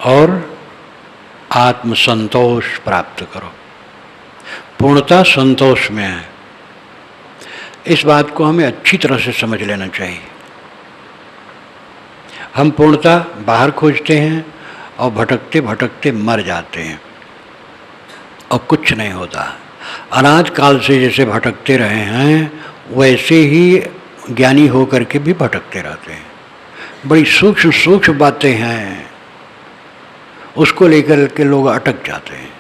और आत्मसंतोष प्राप्त करो। पूर्णता संतोष में है। इस बात को हमें अच्छी तरह से समझ लेना चाहिए। हम पूर्णता बाहर खोजते हैं और भटकते भटकते मर जाते हैं और कुछ नहीं होता। अनाद काल से जैसे भटकते रहे हैं, वैसे ही ज्ञानी होकर के भी भटकते रहते हैं। बड़ी सूक्ष्म सूक्ष्म बातें हैं, उसको लेकर के लोग अटक जाते हैं।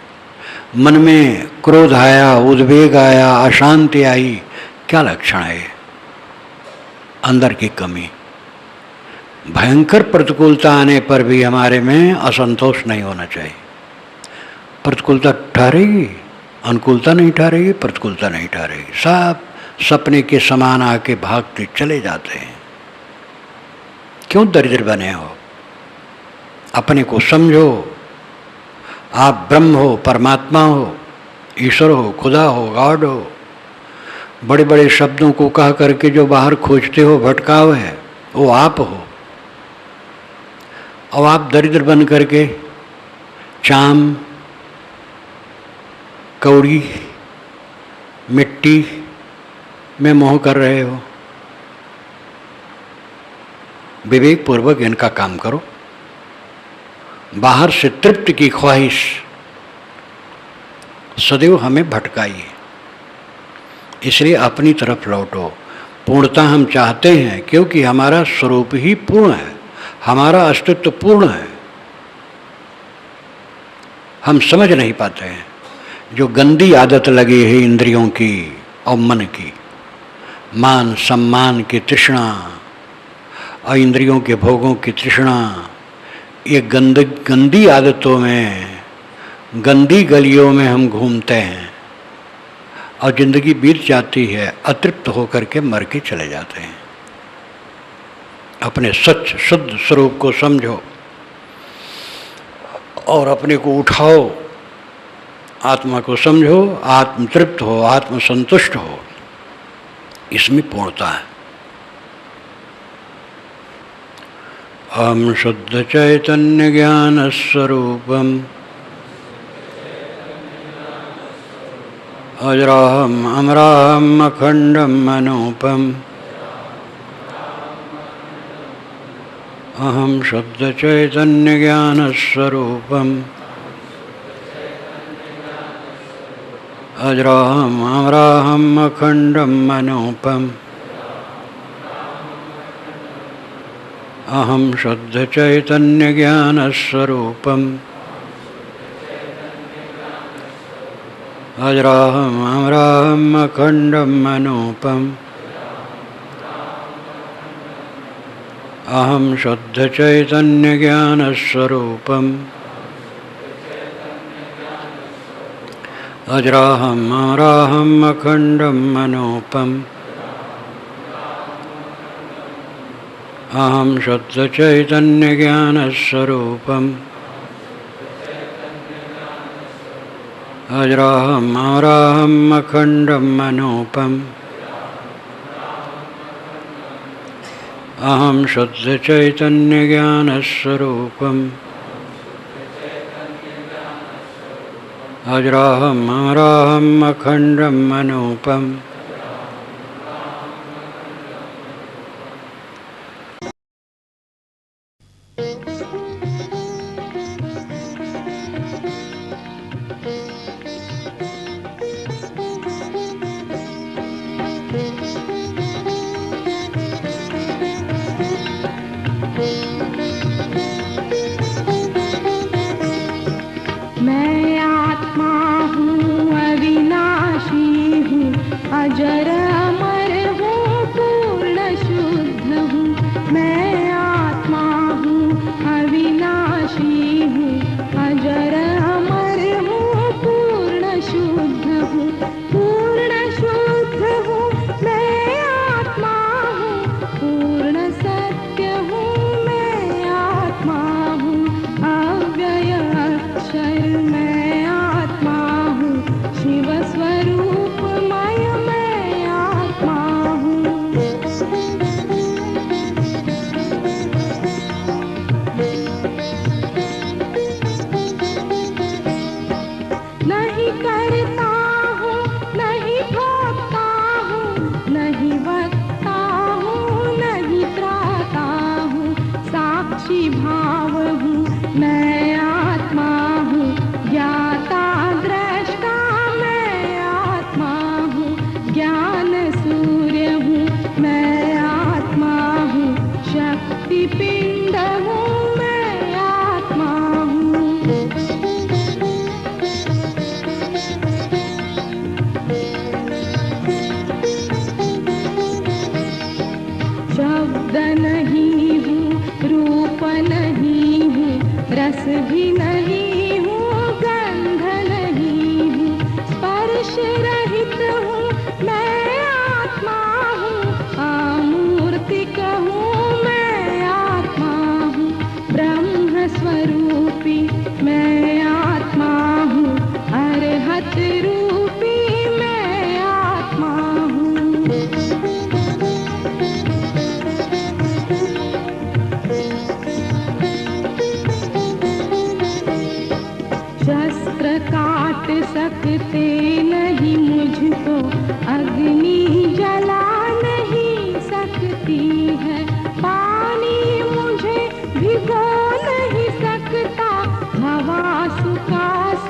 मन में क्रोध आया, उद्वेग आया, अशांति आई, क्या लक्षण है? अंदर की कमी। भयंकर प्रतिकूलता आने पर भी हमारे में असंतोष नहीं होना चाहिए। प्रतिकूलता ठहरेगी, अनुकूलता नहीं ठहरेगी, प्रतिकूलता नहीं ठहरेगी। सब सपने के समान आके भागते चले जाते हैं। क्यों दरिद्र बने हो? अपने को समझो। आप ब्रह्म हो, परमात्मा हो, ईश्वर हो, खुदा हो, गॉड हो। बड़े बड़े शब्दों को कह करके जो बाहर खोजते हो, भटकाव है, वो आप हो। और आप दरिद्र बन करके चाम, कौड़ी, मिट्टी में मोह कर रहे हो। विवेक पूर्वक इनका काम करो। बाहर से तृप्ति की ख्वाहिश सदैव हमें भटकाई है, इसलिए अपनी तरफ लौटो। पूर्णता हम चाहते हैं क्योंकि हमारा स्वरूप ही पूर्ण है, हमारा अस्तित्व पूर्ण है। हम समझ नहीं पाते हैं। जो गंदी आदत लगी है इंद्रियों की और मन की, मान सम्मान की तृष्णा और इंद्रियों के भोगों की तृष्णा, ये गंदी आदतों में, गंदी गलियों में हम घूमते हैं और ज़िंदगी बीत जाती है, अतृप्त होकर के मर के चले जाते हैं। अपने सच शुद्ध स्वरूप को समझो और अपने को उठाओ, आत्मा को समझो, आत्मतृप्त हो, आत्मसंतुष्ट हो, इसमें पूर्णता है। अहम शुद्ध चैतन्य ज्ञान स्वरूपम अजराहम अमराहम अखंडम अनूपम अहम शुद्ध चैतन्य ज्ञान स्वरूपम अजराहम अमराहम अखंडम अनूपम अहम शुद्ध चैतन्य ज्ञान स्वरूपम अजराहम अमराहम अखंडम अनूपम अहम शुद्ध चैतन्य ज्ञान स्वरूपम अजराहम अमराहम अखंडम अनूपम अहम शुद्ध चैतन्य ज्ञान स्वरूपम अजराहम अमराहम अखंडम अनूपम अहम शुद्ध चैतन्य ज्ञान स्वरूपम अजराहम अमराहम अखंडम अनूपम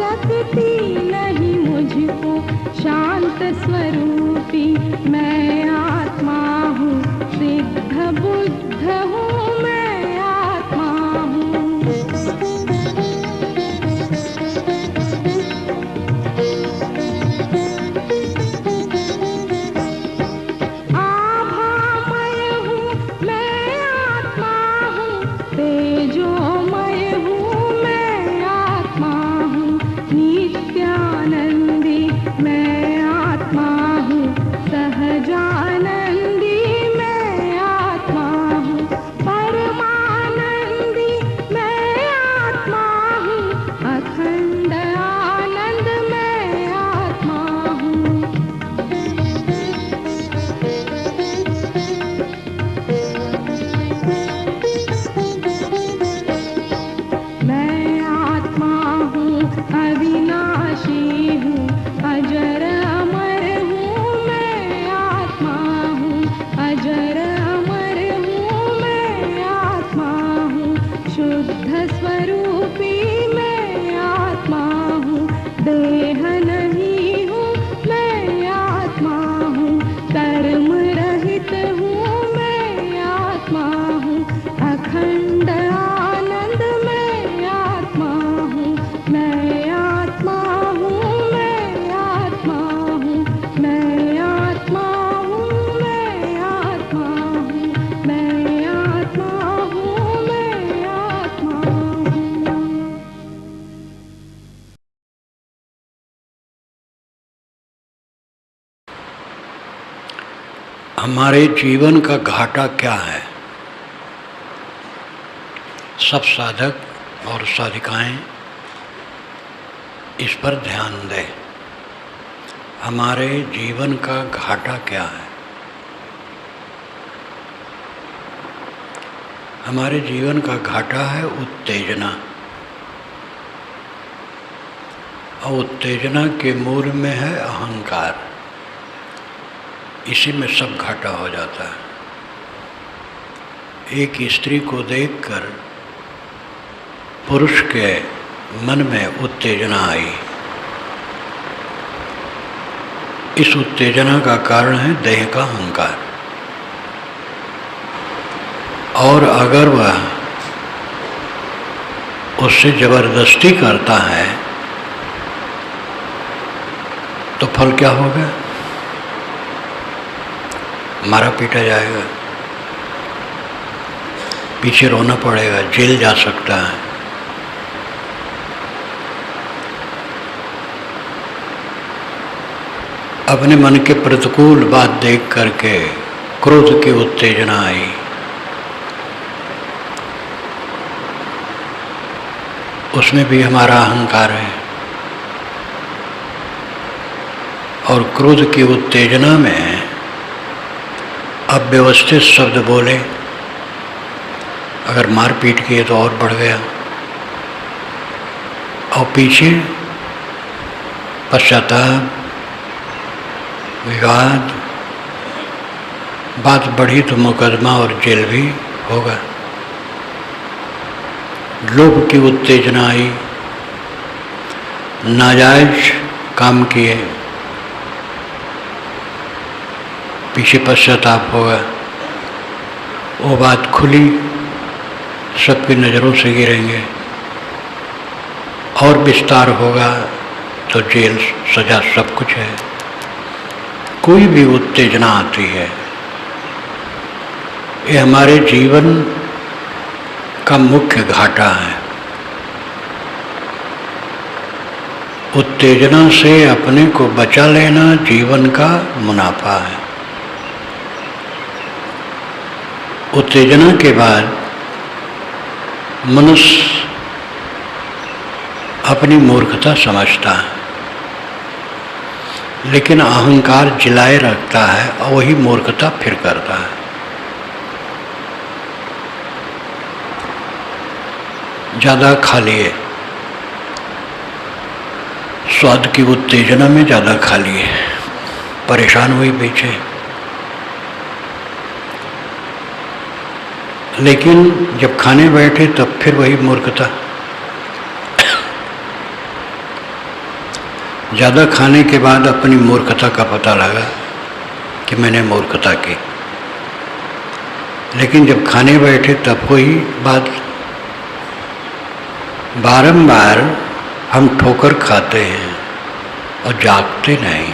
सकती नहीं मुझे हमारे जीवन का घाटा क्या है? सब साधक और साधिकाएं इस पर ध्यान दें। हमारे जीवन का घाटा क्या है? हमारे जीवन का घाटा है उत्तेजना, और उत्तेजना के मूल में है अहंकार। इसी में सब घाटा हो जाता है। एक स्त्री को देखकर पुरुष के मन में उत्तेजना आई। इस उत्तेजना का कारण है देह का अहंकार। और अगर वह उससे जबरदस्ती करता है तो फल क्या होगा? मारा पीटा जाएगा, पीछे रोना पड़ेगा, जेल जा सकता है। अपने मन के प्रतिकूल बात देख करके क्रोध की उत्तेजना आई। उसमें भी हमारा अहंकार है। और क्रोध की उत्तेजना में अव्यवस्थित शब्द बोले, अगर मारपीट किए तो और बढ़ गया, और पीछे पश्चाताप, विवाद, बात बढ़ी तो मुकदमा और जेल भी होगा। लोभ की उत्तेजना आई, नाजायज काम किए, पीछे पश्चाताप होगा। वो बात खुली, सबकी नज़रों से गिरेंगे, और विस्तार होगा तो जेल, सजा, सब कुछ है। कोई भी उत्तेजना आती है, ये हमारे जीवन का मुख्य घाटा है। उत्तेजना से अपने को बचा लेना जीवन का मुनाफा है। उत्तेजना के बाद मनुष्य अपनी मूर्खता समझता है, लेकिन अहंकार जिलाए रखता है और वही मूर्खता फिर करता है। ज़्यादा खा लिए, स्वाद की उत्तेजना में ज़्यादा खा लिए, परेशान हुई पीछे। लेकिन जब खाने बैठे तब फिर वही मूर्खता। ज़्यादा खाने के बाद अपनी मूर्खता का पता लगा कि मैंने मूर्खता की। लेकिन जब खाने बैठे तब वही बात। बारंबार हम ठोकर खाते हैं और जागते नहीं।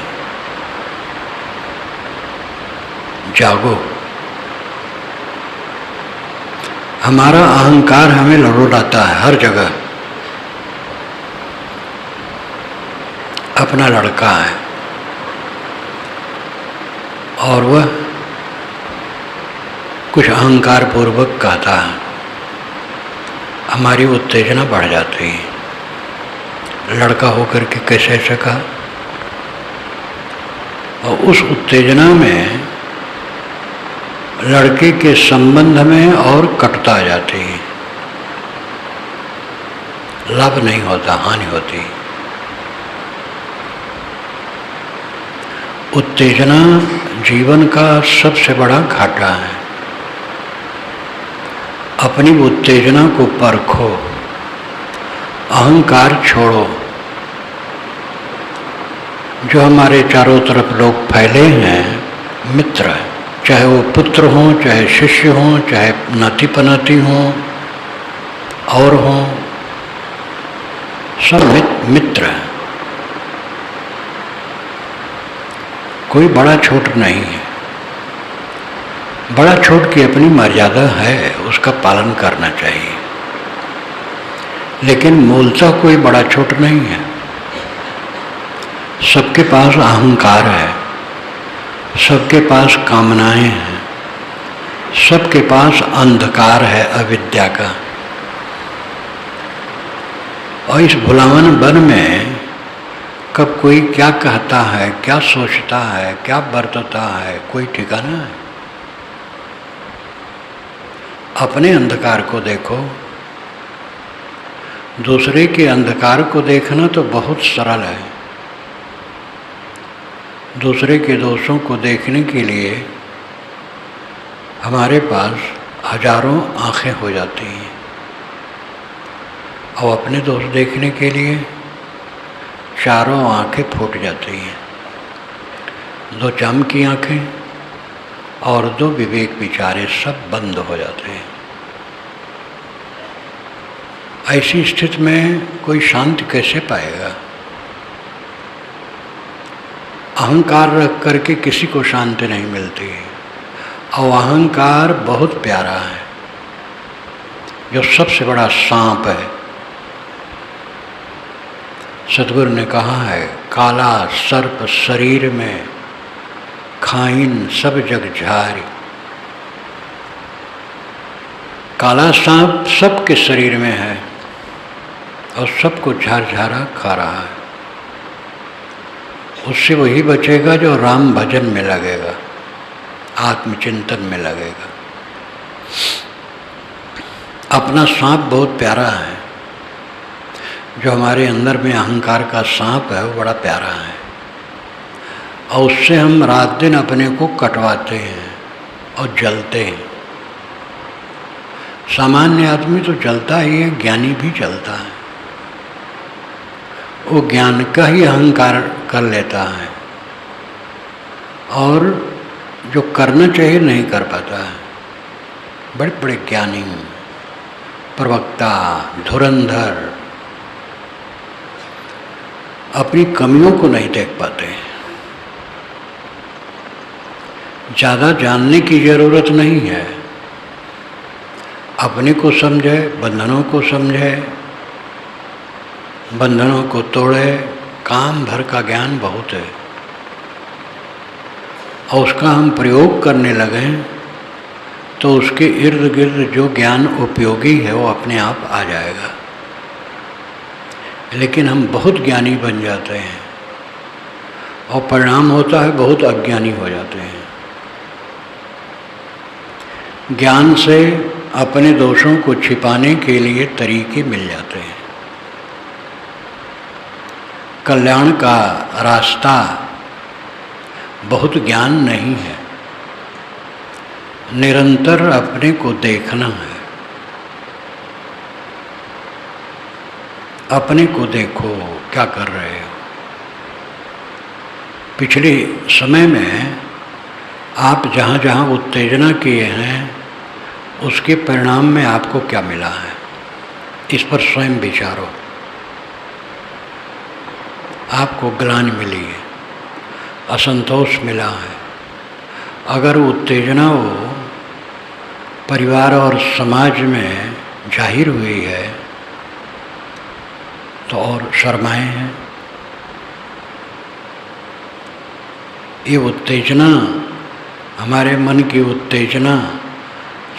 जागो। हमारा अहंकार हमें लड़ोलाता है हर जगह। अपना लड़का है और वह कुछ अहंकार पूर्वक कहता है, हमारी उत्तेजना बढ़ जाती है। लड़का होकर के कैसे ऐसा कहा? और उस उत्तेजना में लड़के के संबंध में और कटुता आ जाती है। लाभ नहीं होता, हानि होती। उत्तेजना जीवन का सबसे बड़ा घाटा है। अपनी उत्तेजना को परखो, अहंकार छोड़ो। जो हमारे चारों तरफ लोग फैले हैं मित्र, चाहे वो पुत्र हों, चाहे शिष्य हों, चाहे नाती पनाती हों और हों, सब मित्र हैं। कोई बड़ा छोट नहीं है। बड़ा छोट की अपनी मर्यादा है, उसका पालन करना चाहिए। लेकिन मूलतः कोई बड़ा छोट नहीं है। सबके पास अहंकार है सबके पास कामनाएं हैं, सबके पास अंधकार है अविद्या का। और इस भुलावन वन में कब कोई क्या कहता है, क्या सोचता है, क्या बरतता है, कोई ठिकाना है? अपने अंधकार को देखो। दूसरे के अंधकार को देखना तो बहुत सरल है। दूसरे के दोषों को देखने के लिए हमारे पास हजारों आँखें हो जाती हैं, और अपने दोष देखने के लिए चारों आँखें फूट जाती हैं। दो चाम की आँखें और दो विवेक विचारे सब बंद हो जाते हैं। ऐसी स्थिति में कोई शांति कैसे पाएगा? अहंकार रख करके किसी को शांति नहीं मिलती, और अहंकार बहुत प्यारा है, जो सबसे बड़ा सांप है। सतगुरु ने कहा है, काला सर्प शरीर में, खाइन सब जग झारी। काला सांप सबके शरीर में है और सबको झारझारा खा रहा है। उससे वही बचेगा जो राम भजन में लगेगा, आत्मचिंतन में लगेगा। अपना सांप बहुत प्यारा है, जो हमारे अंदर में अहंकार का सांप है वो बड़ा प्यारा है, और उससे हम रात दिन अपने को कटवाते हैं और जलते हैं। सामान्य आदमी तो जलता ही है, ज्ञानी भी जलता है। वो ज्ञान का ही अहंकार कर लेता है, और जो करना चाहिए नहीं कर पाता है। बड़े बड़े ज्ञानी, प्रवक्ता, धुरंधर अपनी कमियों को नहीं देख पाते। ज़्यादा जानने की जरूरत नहीं है, अपने को समझे, बंधनों को समझे, बंधनों को तोड़े। काम भर का ज्ञान बहुत है, और उसका हम प्रयोग करने लगे तो उसके इर्द गिर्द जो ज्ञान उपयोगी है वो अपने आप आ जाएगा। लेकिन हम बहुत ज्ञानी बन जाते हैं, और परिणाम होता है बहुत अज्ञानी हो जाते हैं। ज्ञान से अपने दोषों को छिपाने के लिए तरीके मिल जाते हैं। कल्याण का रास्ता बहुत ज्ञान नहीं है, निरंतर अपने को देखना है। अपने को देखो, क्या कर रहे हो। पिछले समय में आप जहाँ जहाँ उत्तेजना किए हैं उसके परिणाम में आपको क्या मिला है, इस पर स्वयं विचारो। आपको ग्लानि मिली है, असंतोष मिला है। अगर उत्तेजना वो परिवार और समाज में जाहिर हुई है तो और शर्माए हैं। ये उत्तेजना, हमारे मन की उत्तेजना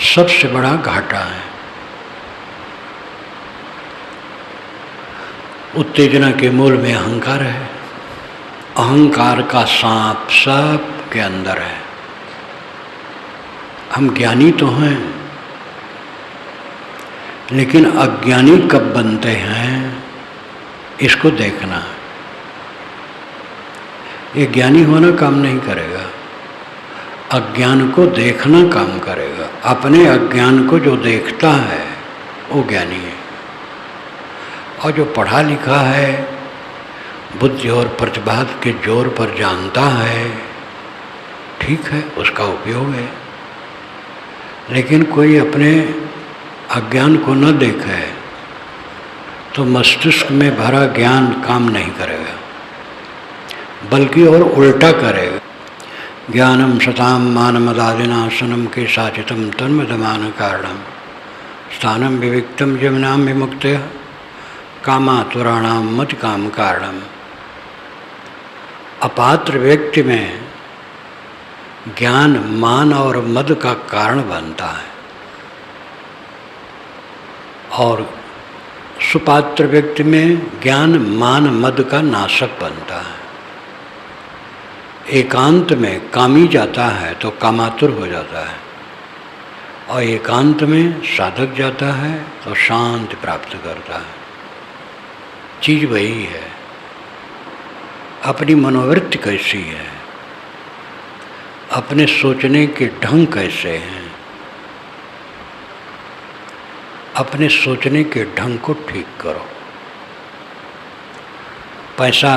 सबसे बड़ा घाटा है। उत्तेजना के मूल में अहंकार है। अहंकार का सांप सब के अंदर है। हम ज्ञानी तो हैं, लेकिन अज्ञानी कब बनते हैं इसको देखना है। ये ज्ञानी होना काम नहीं करेगा, अज्ञान को देखना काम करेगा। अपने अज्ञान को जो देखता है वो ज्ञानी है, और जो पढ़ा लिखा है, बुद्धि और प्रतिभा के जोर पर जानता है, ठीक है, उसका उपयोग है। लेकिन कोई अपने अज्ञान को न देखे तो मस्तिष्क में भरा ज्ञान काम नहीं करेगा, बल्कि और उल्टा करेगा। ज्ञानम सताम मानमदादिनाशनम के साचितम तन्मदमान कारणम स्थानम विविक्तम जमनाम विमुक्त कामातुराणाम मत काम कारणम। अपात्र व्यक्ति में ज्ञान मान और मद का कारण बनता है और सुपात्र व्यक्ति में ज्ञान मान मद का नाशक बनता है। एकांत में कामी जाता है तो कामातुर हो जाता है और एकांत में साधक जाता है तो शांति प्राप्त करता है। चीज़ वही है। अपनी मनोवृत्ति कैसी है, अपने सोचने के ढंग कैसे हैं, अपने सोचने के ढंग को ठीक करो। पैसा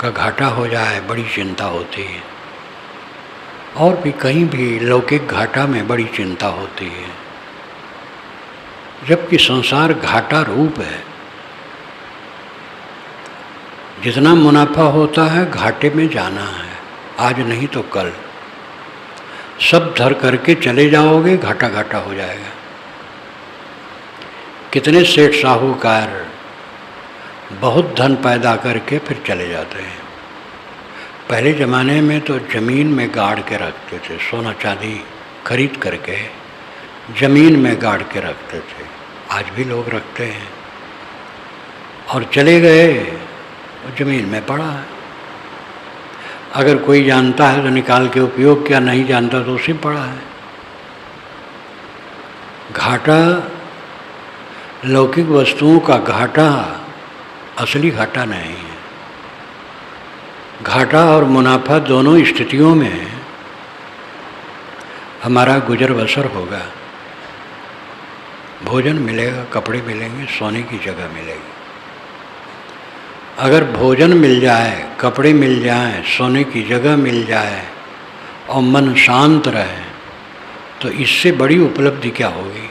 का घाटा हो जाए बड़ी चिंता होती है और भी कहीं भी लौकिक घाटा में बड़ी चिंता होती है, जबकि संसार घाटा रूप है। जितना मुनाफा होता है घाटे में जाना है, आज नहीं तो कल। सब धर करके चले जाओगे घाटा घाटा हो जाएगा। कितने सेठ साहूकार बहुत धन पैदा करके फिर चले जाते हैं। पहले ज़माने में तो ज़मीन में गाड़ के रखते थे, सोना चांदी खरीद करके ज़मीन में गाड़ के रखते थे। आज भी लोग रखते हैं और चले गए, ज़मीन में पड़ा है। अगर कोई जानता है तो निकाल के उपयोग किया, नहीं जानता तो उसी पड़ा है। घाटा, लौकिक वस्तुओं का घाटा असली घाटा नहीं है। घाटा और मुनाफा दोनों स्थितियों में हमारा गुजर बसर होगा। भोजन मिलेगा, कपड़े मिलेंगे, सोने की जगह मिलेगी। अगर भोजन मिल जाए, कपड़े मिल जाएं, सोने की जगह मिल जाए और मन शांत रहे तो इससे बड़ी उपलब्धि क्या होगी।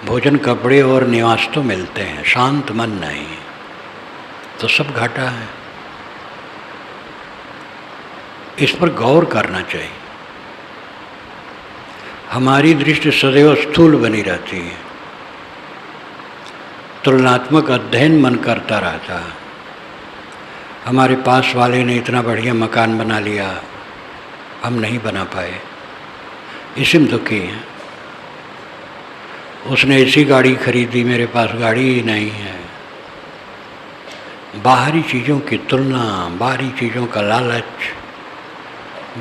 भोजन, कपड़े और निवास तो मिलते हैं, शांत मन नहीं, तो सब घाटा है। इस पर गौर करना चाहिए। हमारी दृष्टि सदैव स्थूल बनी रहती है, तुलनात्मक अध्ययन मन करता रहता है। हमारे पास वाले ने इतना बढ़िया मकान बना लिया, हम नहीं बना पाए, इसी में दुखी हैं। उसने ऐसी गाड़ी खरीदी, मेरे पास गाड़ी ही नहीं है। बाहरी चीज़ों की तुलना, बाहरी चीज़ों का लालच,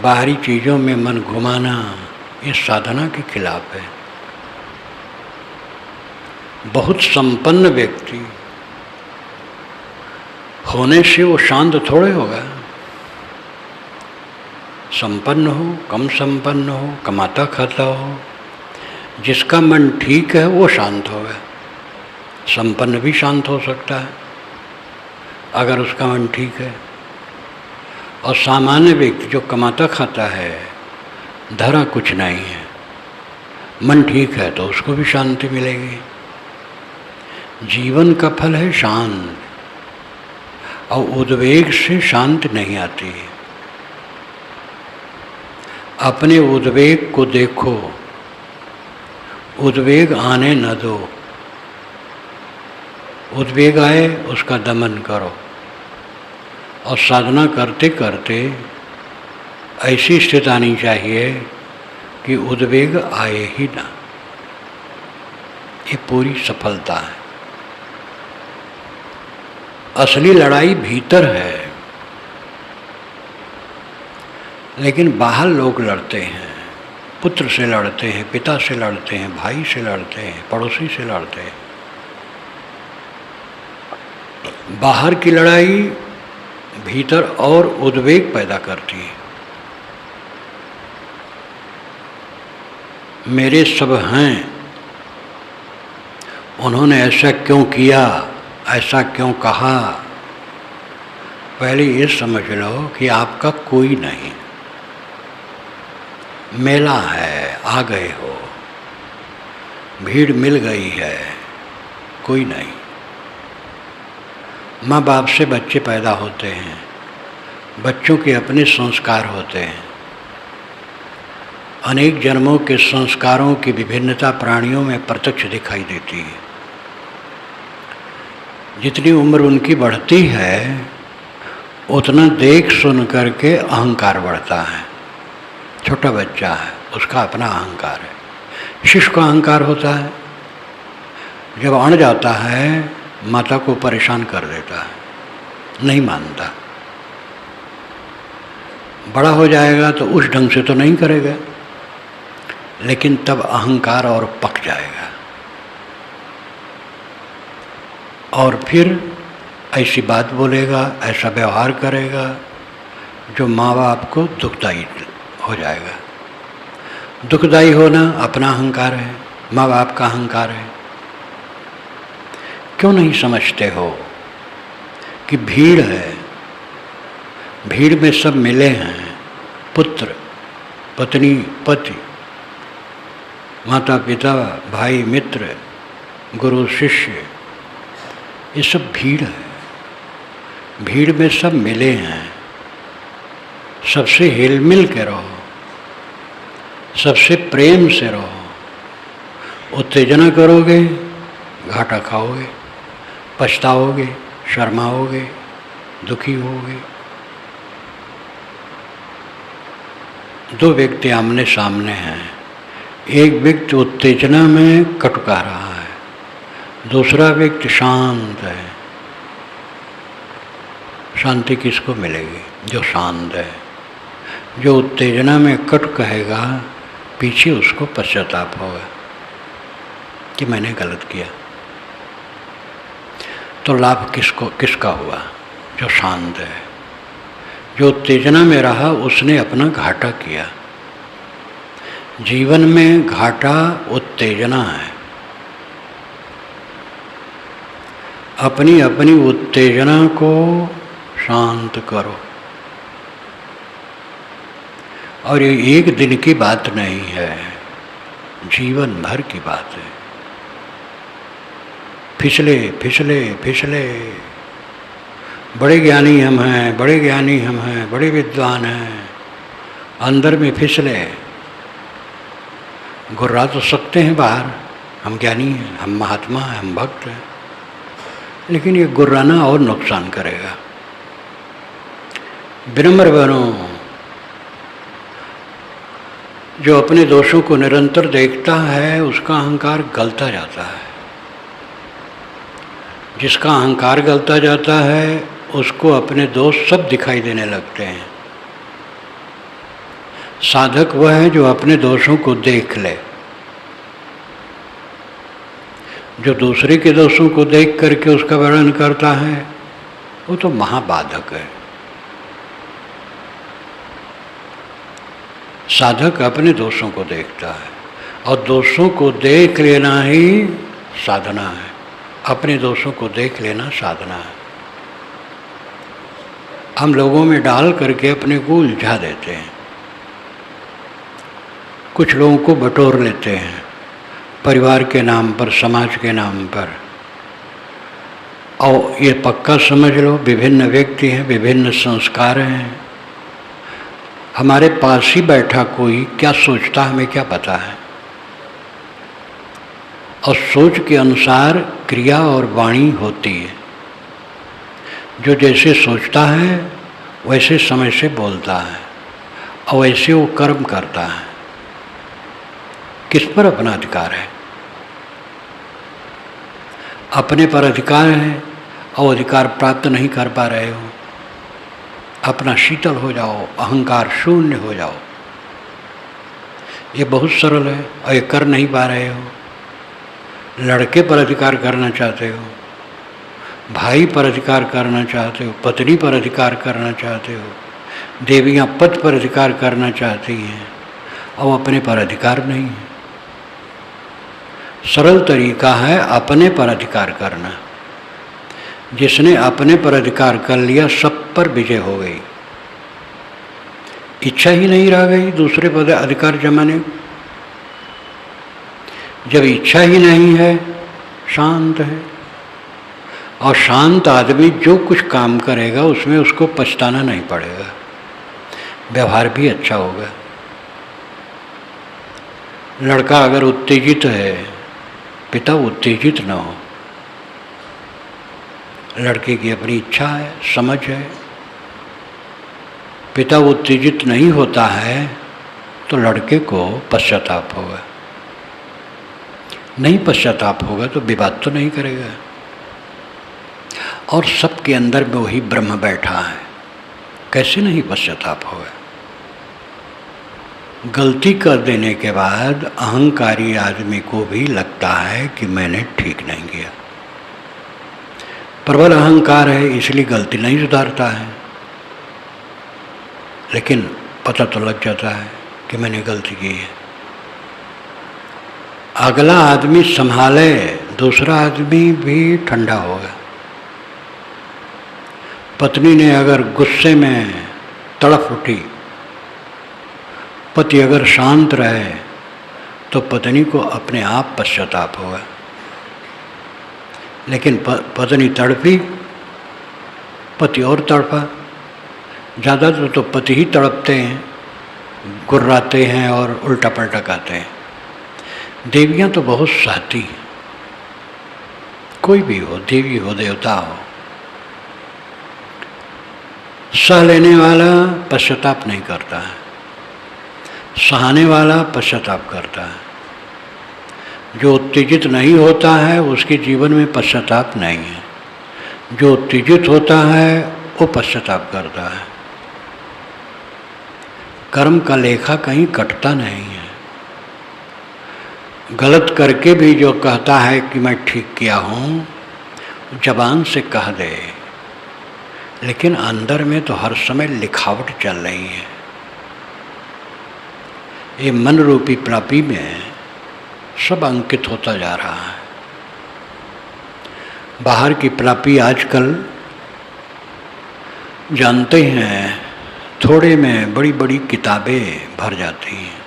बाहरी चीज़ों में मन घुमाना, ये साधना के खिलाफ है। बहुत संपन्न व्यक्ति होने से वो शांत थोड़े होगा। संपन्न हो, कम संपन्न हो, कमाता खाता हो, जिसका मन ठीक है वो शांत होगा। संपन्न भी शांत हो सकता है अगर उसका मन ठीक है। और सामान्य व्यक्ति जो कमाता खाता है, धरा कुछ नहीं है, मन ठीक है तो उसको भी शांति मिलेगी। जीवन का फल है शांत, और उद्वेग से शांति नहीं आती। अपने उद्वेग को देखो, उद्वेग आने न दो। उद्वेग आए उसका दमन करो, और साधना करते करते ऐसी स्थिति आनी चाहिए कि उद्वेग आए ही ना। ये पूरी सफलता है। असली लड़ाई भीतर है, लेकिन बाहर लोग लड़ते हैं। पुत्र से लड़ते हैं, पिता से लड़ते हैं, भाई से लड़ते हैं, पड़ोसी से लड़ते हैं। बाहर की लड़ाई भीतर और उद्वेग पैदा करती है। मेरे सब हैं, उन्होंने ऐसा क्यों किया, ऐसा क्यों कहा। पहले ये समझ लो कि आपका कोई नहीं। मेला है, आ गए हो, भीड़ मिल गई है, कोई नहीं। माँ बाप से बच्चे पैदा होते हैं, बच्चों के अपने संस्कार होते हैं। अनेक जन्मों के संस्कारों की विभिन्नता प्राणियों में प्रत्यक्ष दिखाई देती है। जितनी उम्र उनकी बढ़ती है उतना देख सुन करके अहंकार बढ़ता है। छोटा बच्चा है, उसका अपना अहंकार है। शिशु का अहंकार होता है, जब अड़ जाता है माता को परेशान कर देता है, नहीं मानता। बड़ा हो जाएगा तो उस ढंग से तो नहीं करेगा, लेकिन तब अहंकार और पक जाएगा और फिर ऐसी बात बोलेगा, ऐसा व्यवहार करेगा जो माँ बाप को दुखदायी हो जाएगा। दुखदायी होना अपना अहंकार है, माँ बाप का अहंकार है। क्यों नहीं समझते हो कि भीड़ है, भीड़ में सब मिले हैं, पुत्र पत्नी पति, माता पिता भाई मित्र गुरु शिष्य, ये सब भीड़ है। भीड़ में सब मिले हैं, सबसे हिल मिल के रहो, सबसे प्रेम से रहो। उत्तेजना करोगे घाटा खाओगे, पछताओगे, शर्माओगे, दुखी होगे। दो व्यक्ति आमने सामने हैं, एक व्यक्ति उत्तेजना में कटका रहा है, दूसरा व्यक्ति शांत है। शांति किसको मिलेगी? जो शांत है। जो उत्तेजना में कट कहेगा, पीछे उसको पश्चाताप होगा कि मैंने गलत किया। तो लाभ किसका हुआ? जो शांत है। जो उत्तेजना में रहा उसने अपना घाटा किया। जीवन में घाटा उत्तेजना है। अपनी अपनी उत्तेजना को शांत करो। और ये एक दिन की बात नहीं है, जीवन भर की बात है। फिसले फिसले फिसले, बड़े ज्ञानी हम हैं, बड़े ज्ञानी हम हैं, बड़े विद्वान हैं, अंदर में फिसले। गुर्रा तो सकते हैं बाहर, हम ज्ञानी हैं, हम महात्मा हैं, हम भक्त हैं, लेकिन ये गुर्राना और नुकसान करेगा। विनम्र बनो। जो अपने दोषों को निरंतर देखता है उसका अहंकार गलता जाता है। जिसका अहंकार गलता जाता है उसको अपने दोष सब दिखाई देने लगते हैं। साधक वह है जो अपने दोषों को देख ले। जो दूसरे के दोषों को देख करके उसका वर्णन करता है वो तो महाबाधक है। साधक अपने दोषों को देखता है और दोषों को देख लेना ही साधना है। अपने दोषों को देख लेना साधना है। हम लोगों में डाल करके अपने को उलझा देते हैं। कुछ लोगों को बटोर लेते हैं परिवार के नाम पर, समाज के नाम पर। और ये पक्का समझ लो, विभिन्न व्यक्ति हैं, विभिन्न संस्कार हैं। हमारे पास ही बैठा कोई क्या सोचता हमें क्या पता है। और सोच के अनुसार क्रिया और वाणी होती है। जो जैसे सोचता है वैसे समय से बोलता है और वैसे वो कर्म करता है। किस पर अपना अधिकार है? अपने पर अधिकार है और अधिकार प्राप्त नहीं कर पा रहे हो। अपना शीतल हो जाओ, अहंकार शून्य हो जाओ। ये बहुत सरल है और ये कर नहीं पा रहे हो। लड़के पर अधिकार करना चाहते हो, भाई पर अधिकार करना चाहते हो, पत्नी पर अधिकार करना चाहते हो, देवियाँ पद पर अधिकार करना चाहती हैं और अपने पर अधिकार नहीं है। सरल तरीका है अपने पर अधिकार करना। जिसने अपने पर अधिकार कर लिया सब पर विजय हो गई। इच्छा ही नहीं रह गई दूसरे पर अधिकार जमाने। जब इच्छा ही नहीं है, शांत है। और शांत आदमी जो कुछ काम करेगा उसमें उसको पछताना नहीं पड़ेगा, व्यवहार भी अच्छा होगा। लड़का अगर उत्तेजित है, पिता उत्तेजित न हो। लड़के की अपनी इच्छा है, समझ है, पिता उत्तेजित नहीं होता है तो लड़के को पश्चाताप होगा, नहीं पश्चाताप होगा तो विवाद तो नहीं करेगा। और सबके अंदर में वही ब्रह्म बैठा है, कैसे नहीं पश्चाताप होगा। गलती कर देने के बाद अहंकारी आदमी को भी लगता है कि मैंने ठीक नहीं किया। प्रबल अहंकार है इसलिए गलती नहीं सुधारता है, लेकिन पता तो लग जाता है कि मैंने गलती की है। अगला आदमी संभाले, दूसरा आदमी भी ठंडा होगा। पत्नी ने अगर गुस्से में तड़फ उठी, पति अगर शांत रहे तो पत्नी को अपने आप पश्चाताप होगा। लेकिन पत्नी तड़पी, पति और तड़पा। ज़्यादातर तो पति ही तड़पते हैं, गुर्राते हैं और उल्टा पलटा कहते हैं। देवियाँ तो बहुत सहती, कोई भी हो, देवी हो देवता हो, सह लेने वाला पश्चाताप नहीं करता है, सहाने वाला पश्चाताप करता है। जो उत्तेजित नहीं होता है उसके जीवन में पश्चाताप नहीं है, जो उत्तेजित होता है वो पश्चाताप करता है। कर्म का लेखा कहीं कटता नहीं है। गलत करके भी जो कहता है कि मैं ठीक किया हूँ, जबान से कह दे, लेकिन अंदर में तो हर समय लिखावट चल रही है। ये मन रूपी प्रापी में सब अंकित होता जा रहा है। बाहर की प्रापी आजकल जानते हैं, थोड़े में बड़ी बड़ी किताबें भर जाती हैं,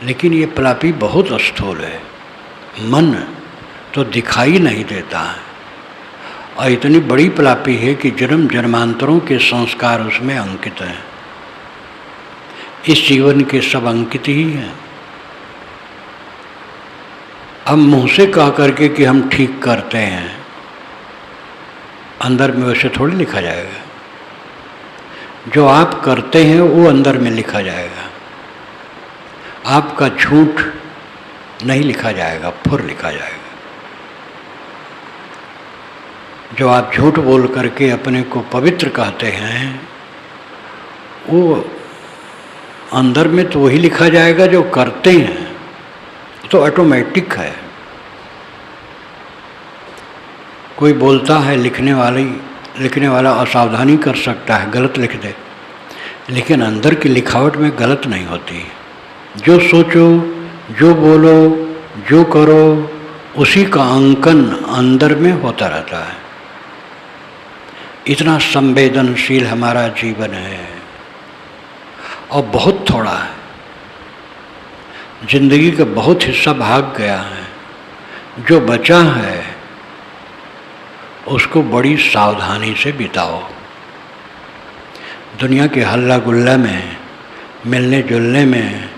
लेकिन ये प्रापी बहुत स्थूल है। मन तो दिखाई नहीं देता है, और इतनी बड़ी प्रापी है कि जन्म जन्मांतरों के संस्कार उसमें अंकित हैं। इस जीवन के सब अंकित ही हैं। हम मुँह से कह करके कि हम ठीक करते हैं, अंदर में वैसे थोड़ी लिखा जाएगा। जो आप करते हैं वो अंदर में लिखा जाएगा। आपका झूठ नहीं लिखा जाएगा, फुर लिखा जाएगा। जो आप झूठ बोल करके अपने को पवित्र कहते हैं, वो अंदर में तो वही लिखा जाएगा जो करते हैं, तो ऑटोमेटिक है। कोई बोलता है लिखने वाला असावधानी कर सकता है, गलत लिख दे, लेकिन अंदर की लिखावट में गलत नहीं होती। जो सोचो, जो बोलो, जो करो, उसी का अंकन अंदर में होता रहता है। इतना संवेदनशील हमारा जीवन है, और बहुत थोड़ा है। जिंदगी का बहुत हिस्सा भाग गया है। जो बचा है उसको बड़ी सावधानी से बिताओ। दुनिया के हल्ला गुल्ला में, मिलने जुलने में,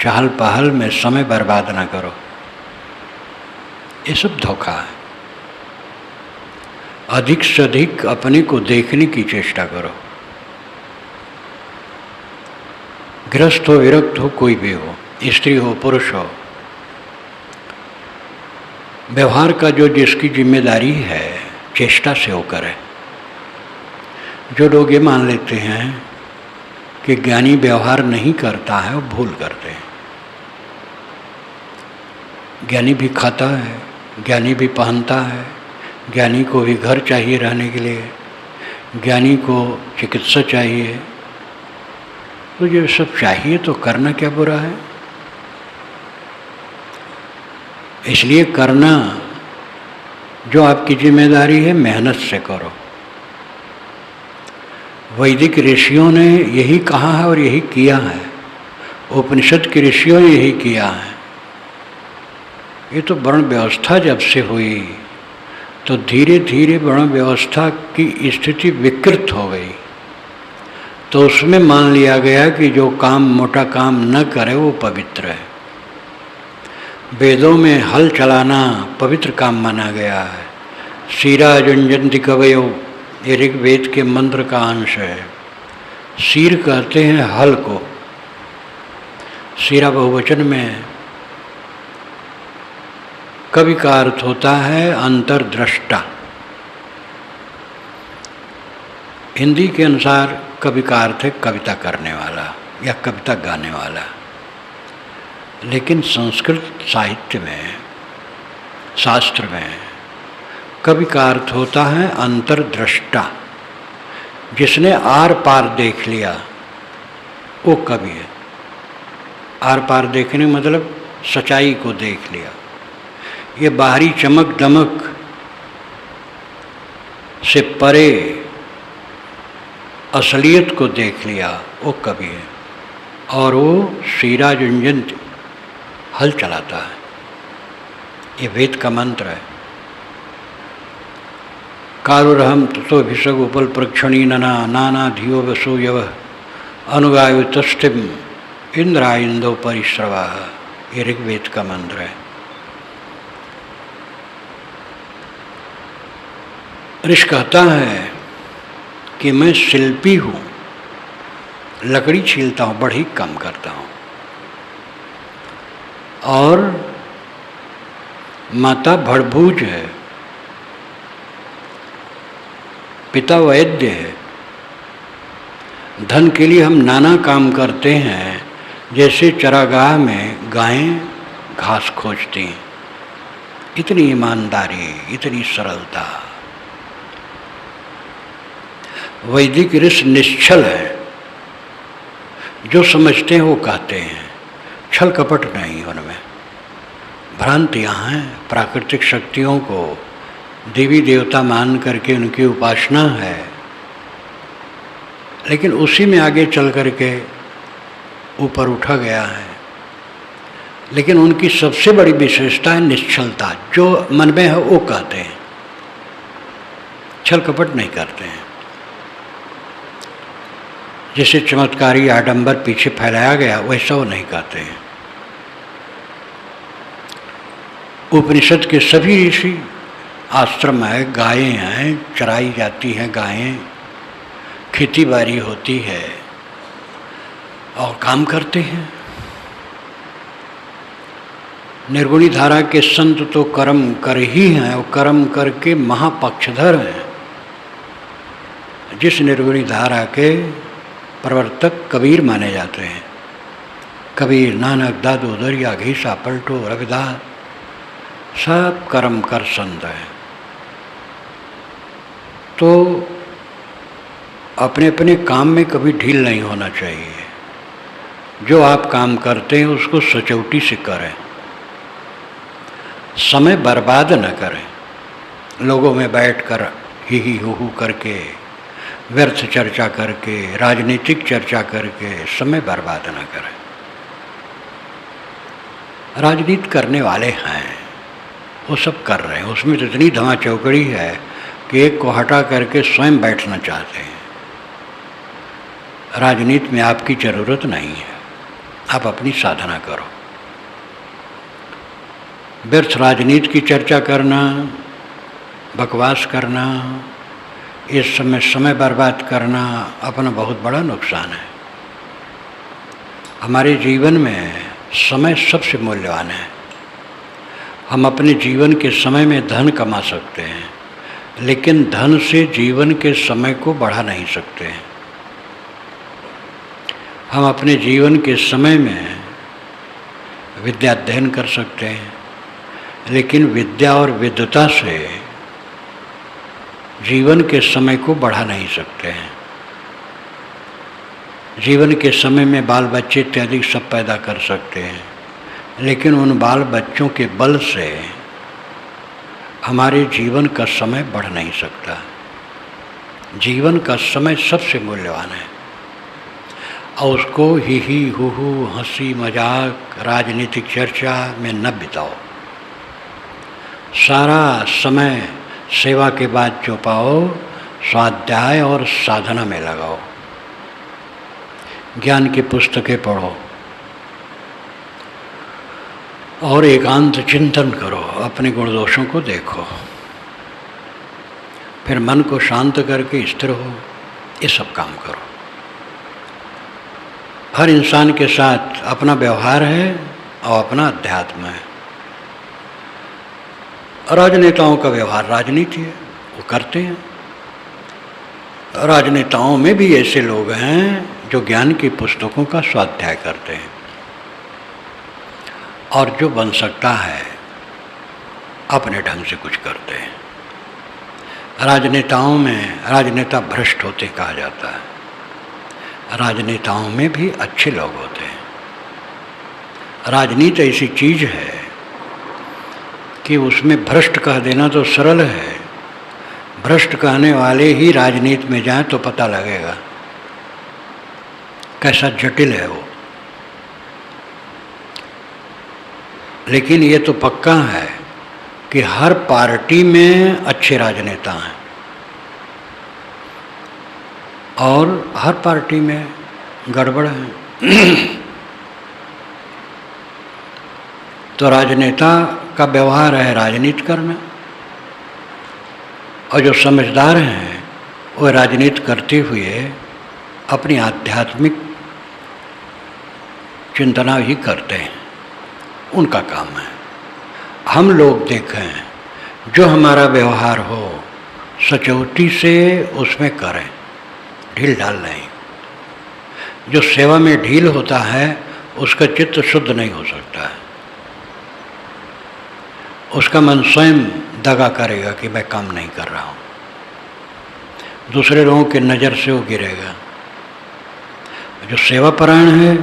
चहल पहल में समय बर्बाद ना करो। ये सब धोखा है। अधिक से अधिक अपने को देखने की चेष्टा करो। गृहस्थ हो, विरक्त हो, कोई भी हो, स्त्री हो, पुरुष हो, व्यवहार का जो जिसकी जिम्मेदारी है चेष्टा से वो करे। जो लोग ये मान लेते हैं कि ज्ञानी व्यवहार नहीं करता है, वो भूल करते हैं। ज्ञानी भी खाता है, ज्ञानी भी पहनता है, ज्ञानी को भी घर चाहिए रहने के लिए, ज्ञानी को चिकित्सा चाहिए। तो ये सब चाहिए तो करना क्या बुरा है? इसलिए करना जो आपकी जिम्मेदारी है, मेहनत से करो। वैदिक ऋषियों ने यही कहा है और यही किया है। उपनिषद के ऋषियों ने यही किया है। ये तो वर्ण व्यवस्था जब से हुई तो धीरे धीरे वर्ण व्यवस्था की स्थिति विकृत हो गई। तो उसमें मान लिया गया कि जो काम मोटा काम न करे वो पवित्र है। वेदों में हल चलाना पवित्र काम माना गया है। शीरा जुंजंती कवयो, ये ऋग्वेद के मंत्र का अंश है। शीर कहते हैं हल को। शीरा बहुवचन में कवि का अर्थ होता है अंतर्दृष्टा। हिंदी के अनुसार कवि का अर्थ है कविता करने वाला या कविता गाने वाला, लेकिन संस्कृत साहित्य में, शास्त्र में कवि का अर्थ होता है अंतर्दृष्टा। जिसने आर पार देख लिया वो कवि है। आर पार देखने मतलब सच्चाई को देख लिया। ये बाहरी चमक दमक से परे असलियत को देख लिया वो कवि है। और वो शीरा झुंझुन हल चलाता है। ये वेद का मंत्र है। कारुरहम ततो भिषग उपल प्रक्षणी नना नाना धियो वसो यव अनुगायु तस्टिम इंद्रा इंदो परिश्रवा। ये ऋग्वेद का मंत्र है। ऋष कहता है कि मैं शिल्पी हूँ, लकड़ी छीलता हूँ, बढ़ी कम करता हूँ। और माता भड़भूज है, पिता वैद्य है। धन के लिए हम नाना काम करते हैं, जैसे चरागाह में गायें घास खोजती हैं। इतनी ईमानदारी, इतनी सरलता। वैदिक ऋषि निश्चल है, जो समझते हैं वो कहते हैं, छल कपट नहीं उनमें। भ्रांतियाँ हैं, प्राकृतिक शक्तियों को देवी देवता मान करके उनकी उपासना है, लेकिन उसी में आगे चल करके ऊपर उठा गया है। लेकिन उनकी सबसे बड़ी विशेषता है निश्चलता। जो मन में है वो कहते हैं, छल कपट नहीं करते हैं। जैसे चमत्कारी आडंबर पीछे फैलाया गया वैसा वो नहीं कहते हैं। उपनिषद के सभी ऋषि, आश्रम है, गायें हैं, चराई जाती हैं गायें, खेती बाड़ी होती है और काम करते हैं। निर्गुणी धारा के संत तो कर्म कर ही हैं और कर्म करके महापक्षधर हैं। जिस निर्गुणी धारा के प्रवर्तक कबीर माने जाते हैं, कबीर, नानक, दादोदर, या घीसा, पलटो, रविदास, सब कर्म कर संत हैं। तो अपने अपने काम में कभी ढील नहीं होना चाहिए। जो आप काम करते हैं उसको सचौटी से करें, समय बर्बाद न करें। लोगों में बैठकर ही हू करके, व्यर्थ चर्चा करके, राजनीतिक चर्चा करके समय बर्बाद न करें। राजनीति करने वाले हैं, वो सब कर रहे हैं, उसमें तो इतनी धमा चौकड़ी है कि एक को हटा करके स्वयं बैठना चाहते हैं। राजनीति में आपकी ज़रूरत नहीं है, आप अपनी साधना करो। व्यर्थ राजनीति की चर्चा करना, बकवास करना, इस समय बर्बाद करना अपना बहुत बड़ा नुकसान है। हमारे जीवन में समय सबसे मूल्यवान है। हम अपने जीवन के समय में धन कमा सकते हैं, लेकिन धन से जीवन के समय को बढ़ा नहीं सकते हैं। हम अपने जीवन के समय में विद्या अध्ययन कर सकते हैं, लेकिन विद्या और विद्वता से जीवन के समय को बढ़ा नहीं सकते हैं। जीवन के समय में बाल बच्चे इत्यादि सब पैदा कर सकते हैं, लेकिन उन बाल बच्चों के बल से हमारे जीवन का समय बढ़ नहीं सकता। जीवन का समय सबसे मूल्यवान है और उसको ही हू हंसी मजाक राजनीतिक चर्चा में न बिताओ। सारा समय सेवा के बाद जो पाओ स्वाध्याय और साधना में लगाओ। ज्ञान की पुस्तकें पढ़ो और एकांत चिंतन करो, अपने गुण दोषों को देखो, फिर मन को शांत करके स्थिर हो। ये सब काम करो। हर इंसान के साथ अपना व्यवहार है और अपना अध्यात्म है। राजनेताओं का व्यवहार राजनीति है, वो करते हैं। राजनेताओं में भी ऐसे लोग हैं जो ज्ञान की पुस्तकों का स्वाध्याय करते हैं, और जो बन सकता है अपने ढंग से कुछ करते हैं। राजनेताओं में राजनेता भ्रष्ट होते कहा जाता है, राजनेताओं में भी अच्छे लोग होते हैं। राजनीति ऐसी चीज है कि उसमें भ्रष्ट कह देना तो सरल है, भ्रष्ट कहने वाले ही राजनीति में जाएं तो पता लगेगा कैसा जटिल है वो। लेकिन ये तो पक्का है कि हर पार्टी में अच्छे राजनेता हैं और हर पार्टी में गड़बड़ है। तो राजनेता का व्यवहार है राजनीति करना, और जो समझदार हैं वो राजनीति करते हुए अपनी आध्यात्मिक चिंतना ही करते हैं, उनका काम है। हम लोग देखें जो हमारा व्यवहार हो सचोटी से उसमें करें, ढील ढाल नहीं। जो सेवा में ढील होता है उसका चित्त शुद्ध नहीं हो सकता है, उसका मन स्वयं दगा करेगा कि मैं काम नहीं कर रहा हूँ, दूसरे लोगों की नज़र से वो गिरेगा। जो सेवापरायण है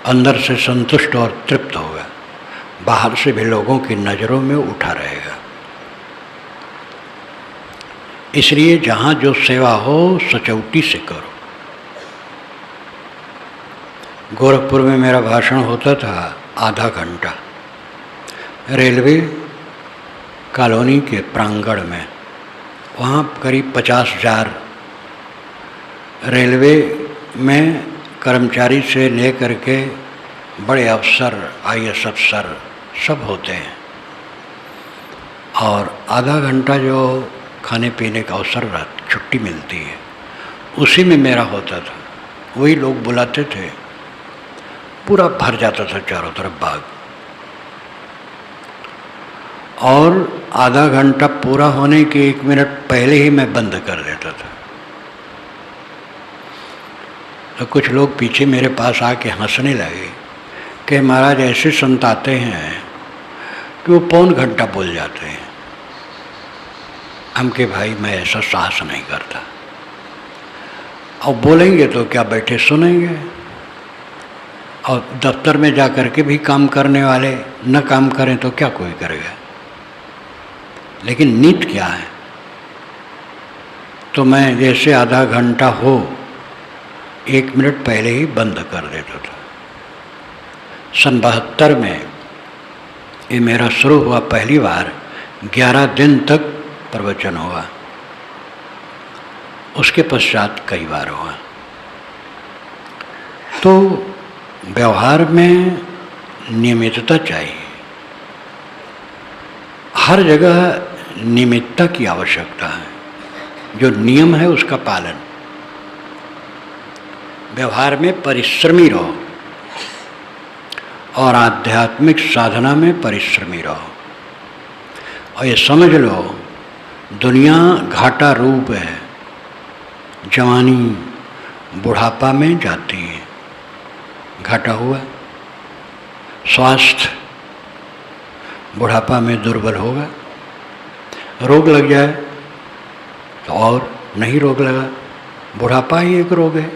अंदर से संतुष्ट और तृप्त होगा, बाहर से भी लोगों की नज़रों में उठा रहेगा। इसलिए जहाँ जो सेवा हो सचौटी से करो। गोरखपुर में मेरा भाषण होता था आधा घंटा, रेलवे कॉलोनी के प्रांगण में। वहाँ करीब 50,000 रेलवे में कर्मचारी से लेकर के बड़े अफसर, IAS अफसर सब होते हैं, और आधा घंटा जो खाने पीने का अवसर छुट्टी मिलती है उसी में मेरा होता था। वही लोग बुलाते थे, पूरा भर जाता था चारों तरफ बाग, और आधा घंटा पूरा होने के 1 मिनट पहले ही मैं बंद कर देता था। तो कुछ लोग पीछे मेरे पास आके हंसने लगे कि महाराज ऐसे संत आते हैं कि वो पौन घंटा बोल जाते हैं। हम के भाई मैं ऐसा साहस नहीं करता, और बोलेंगे तो क्या बैठे सुनेंगे, और दफ्तर में जा कर के भी काम करने वाले न काम करें तो क्या कोई करेगा। लेकिन नीत क्या है, तो मैं जैसे आधा घंटा हो 1 मिनट पहले ही बंद कर देता था। सन 72 में ये मेरा शुरू हुआ पहली बार, 11 दिन तक प्रवचन हुआ, उसके पश्चात कई बार हुआ। तो व्यवहार में नियमितता चाहिए, हर जगह नियमितता की आवश्यकता है। जो नियम है उसका पालन। व्यवहार में परिश्रमी रहो और आध्यात्मिक साधना में परिश्रमी रहो, और ये समझ लो दुनिया घाटा रूप है। जवानी बुढ़ापा में जाती है, घाटा हुआ। स्वास्थ्य बुढ़ापा में दुर्बल होगा, रोग लग जाए तो और नहीं रोग लगा, बुढ़ापा ही एक रोग है,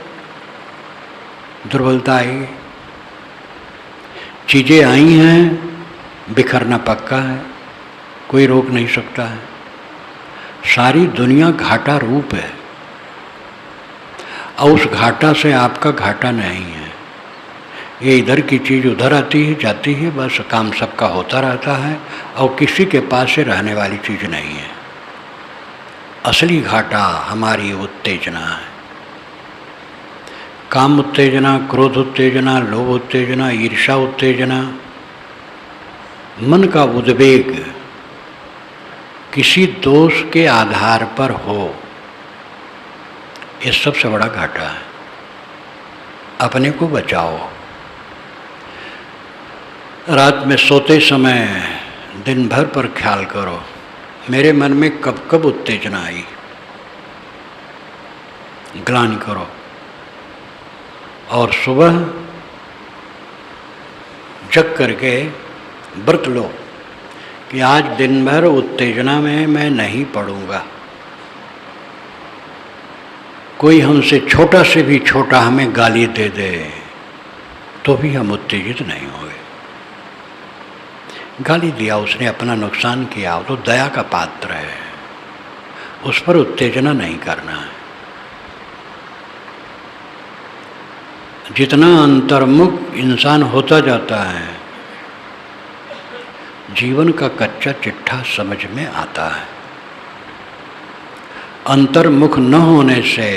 दुर्बलता आएगी। चीज़ें आई हैं, बिखरना पक्का है, कोई रोक नहीं सकता है। सारी दुनिया घाटा रूप है, और उस घाटा से आपका घाटा नहीं है। ये इधर की चीज़ उधर आती है जाती है, बस काम सबका होता रहता है, और किसी के पास से रहने वाली चीज़ नहीं है। असली घाटा हमारी उत्तेजना है। काम उत्तेजना, क्रोध उत्तेजना, लोभ उत्तेजना, ईर्ष्या उत्तेजना, मन का उद्वेग किसी दोष के आधार पर हो, ये सबसे बड़ा घाटा है। अपने को बचाओ। रात में सोते समय दिन भर पर ख्याल करो, मेरे मन में कब कब उत्तेजना आई, ग्लानि करो। और सुबह जग करके व्रत लो कि आज दिन भर उत्तेजना में मैं नहीं पड़ूंगा। कोई हमसे छोटा से भी छोटा हमें गाली दे दे तो भी हम उत्तेजित नहीं होंगे। गाली दिया, उसने अपना नुकसान किया, तो दया का पात्र है, उस पर उत्तेजना नहीं करना है। जितना अंतर्मुख इंसान होता जाता है, जीवन का कच्चा चिट्ठा समझ में आता है। अंतर्मुख न होने से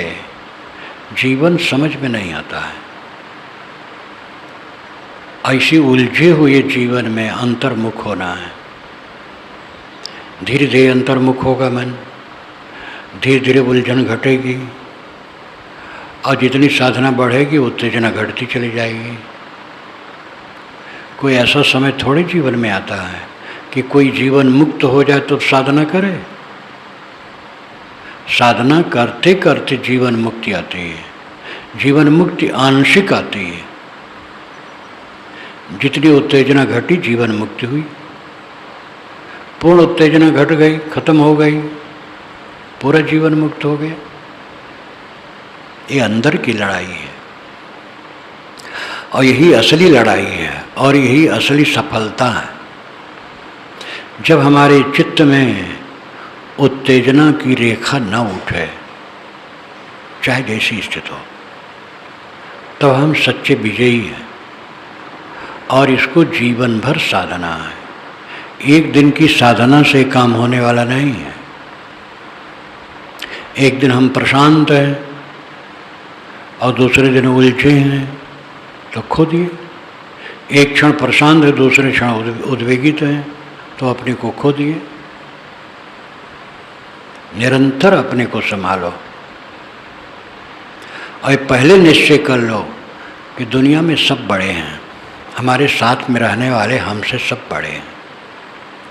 जीवन समझ में नहीं आता है। ऐसी उलझे हुए जीवन में अंतर्मुख होना है। धीरे धीरे अंतर्मुख होगा मन, धीरे धीरे उलझन घटेगी, और जितनी साधना बढ़ेगी उत्तेजना घटती चली जाएगी। कोई ऐसा समय थोड़े जीवन में आता है कि कोई जीवन मुक्त हो जाए तो साधना करे। साधना करते करते जीवन मुक्ति आती है। जीवन मुक्ति आंशिक आती है। जितनी उत्तेजना घटी जीवन मुक्ति हुई। पूर्ण उत्तेजना घट गई, खत्म हो गई, पूरा जीवन मुक्त हो गया। ये अंदर की लड़ाई है और यही असली लड़ाई है और यही असली सफलता है। जब हमारे चित्त में उत्तेजना की रेखा न उठे, चाहे जैसी स्थिति हो, तो हम सच्चे विजयी हैं। और इसको जीवन भर साधना है। एक दिन की साधना से काम होने वाला नहीं है। एक दिन हम प्रशांत हैं और दूसरे दिन उलझे हैं तो खो दिए। एक क्षण प्रशांत है, दूसरे क्षण उद्वेगित हैं तो अपने को खो दिए। निरंतर अपने को संभालो और पहले निश्चय कर लो कि दुनिया में सब बड़े हैं, हमारे साथ में रहने वाले हमसे सब बड़े हैं,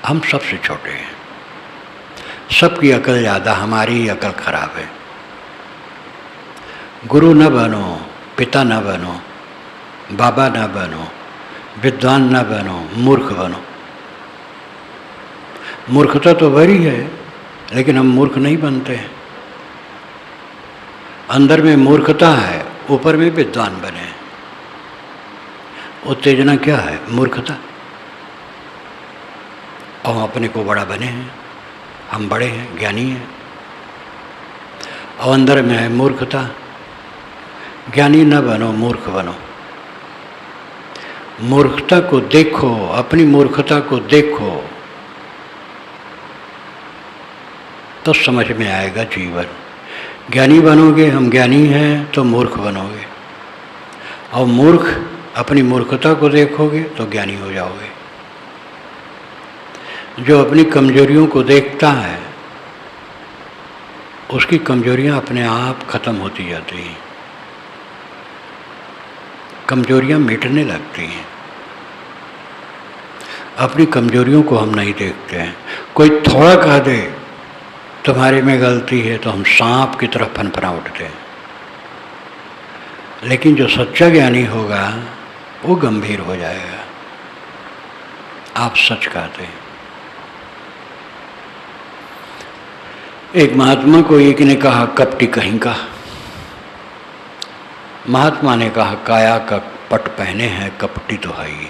हम सबसे छोटे हैं। सबकी अकल ज़्यादा, हमारी अकल खराब है। गुरु न बनो, पिता न बनो, बाबा न बनो, विद्वान न बनो, मूर्ख बनो। मूर्खता तो बड़ी है, लेकिन हम मूर्ख नहीं बनते हैं। अंदर में मूर्खता है, ऊपर में विद्वान बने। उत्तेजना क्या है? मूर्खता। और अपने को बड़ा बने हैं, हम बड़े हैं, ज्ञानी हैं। और अंदर में है मूर्खता। ज्ञानी न बनो, मूर्ख बनो। मूर्खता को देखो, अपनी मूर्खता को देखो तो समझ में आएगा जीवन। ज्ञानी बनोगे, हम ज्ञानी हैं, तो मूर्ख बनोगे। और मूर्ख अपनी मूर्खता को देखोगे तो ज्ञानी हो जाओगे। जो अपनी कमजोरियों को देखता है, उसकी कमजोरियां अपने आप खत्म होती जाती हैं। कमजोरियां मिटने लगती हैं। अपनी कमजोरियों को हम नहीं देखते हैं। कोई थोड़ा कह दे तुम्हारे में गलती है तो हम सांप की तरफ फनफना उठते हैं। लेकिन जो सच्चा ज्ञानी होगा वो गंभीर हो जाएगा। आप सच कहते हैं। एक महात्मा को एक ने कहा, कपटी कहीं का। महात्मा ने कहा, काया का पट पहने हैं, कपटी तो है ही।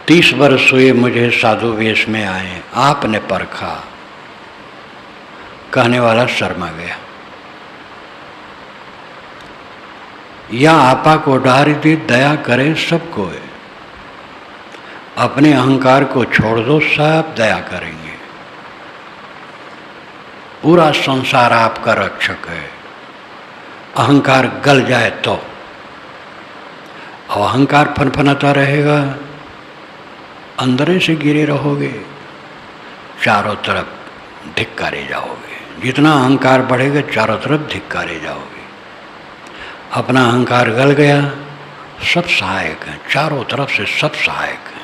30 वर्ष हुए मुझे साधु वेश में आए, आपने परखा। कहने वाला शर्मा गया। या आपा को डार दी, दया करे सबको। अपने अहंकार को छोड़ दो, सब दया करेंगे। पूरा संसार आपका रक्षक है। अहंकार गल जाए तो, और अहंकार फनफनाता रहेगा, अंदर से गिरे रहोगे, चारों तरफ धिक्कारे जाओगे। जितना अहंकार बढ़ेगा चारों तरफ धिक्कारे जाओगे। अपना अहंकार गल गया, सब सहायक हैं, चारों तरफ से सब सहायक हैं।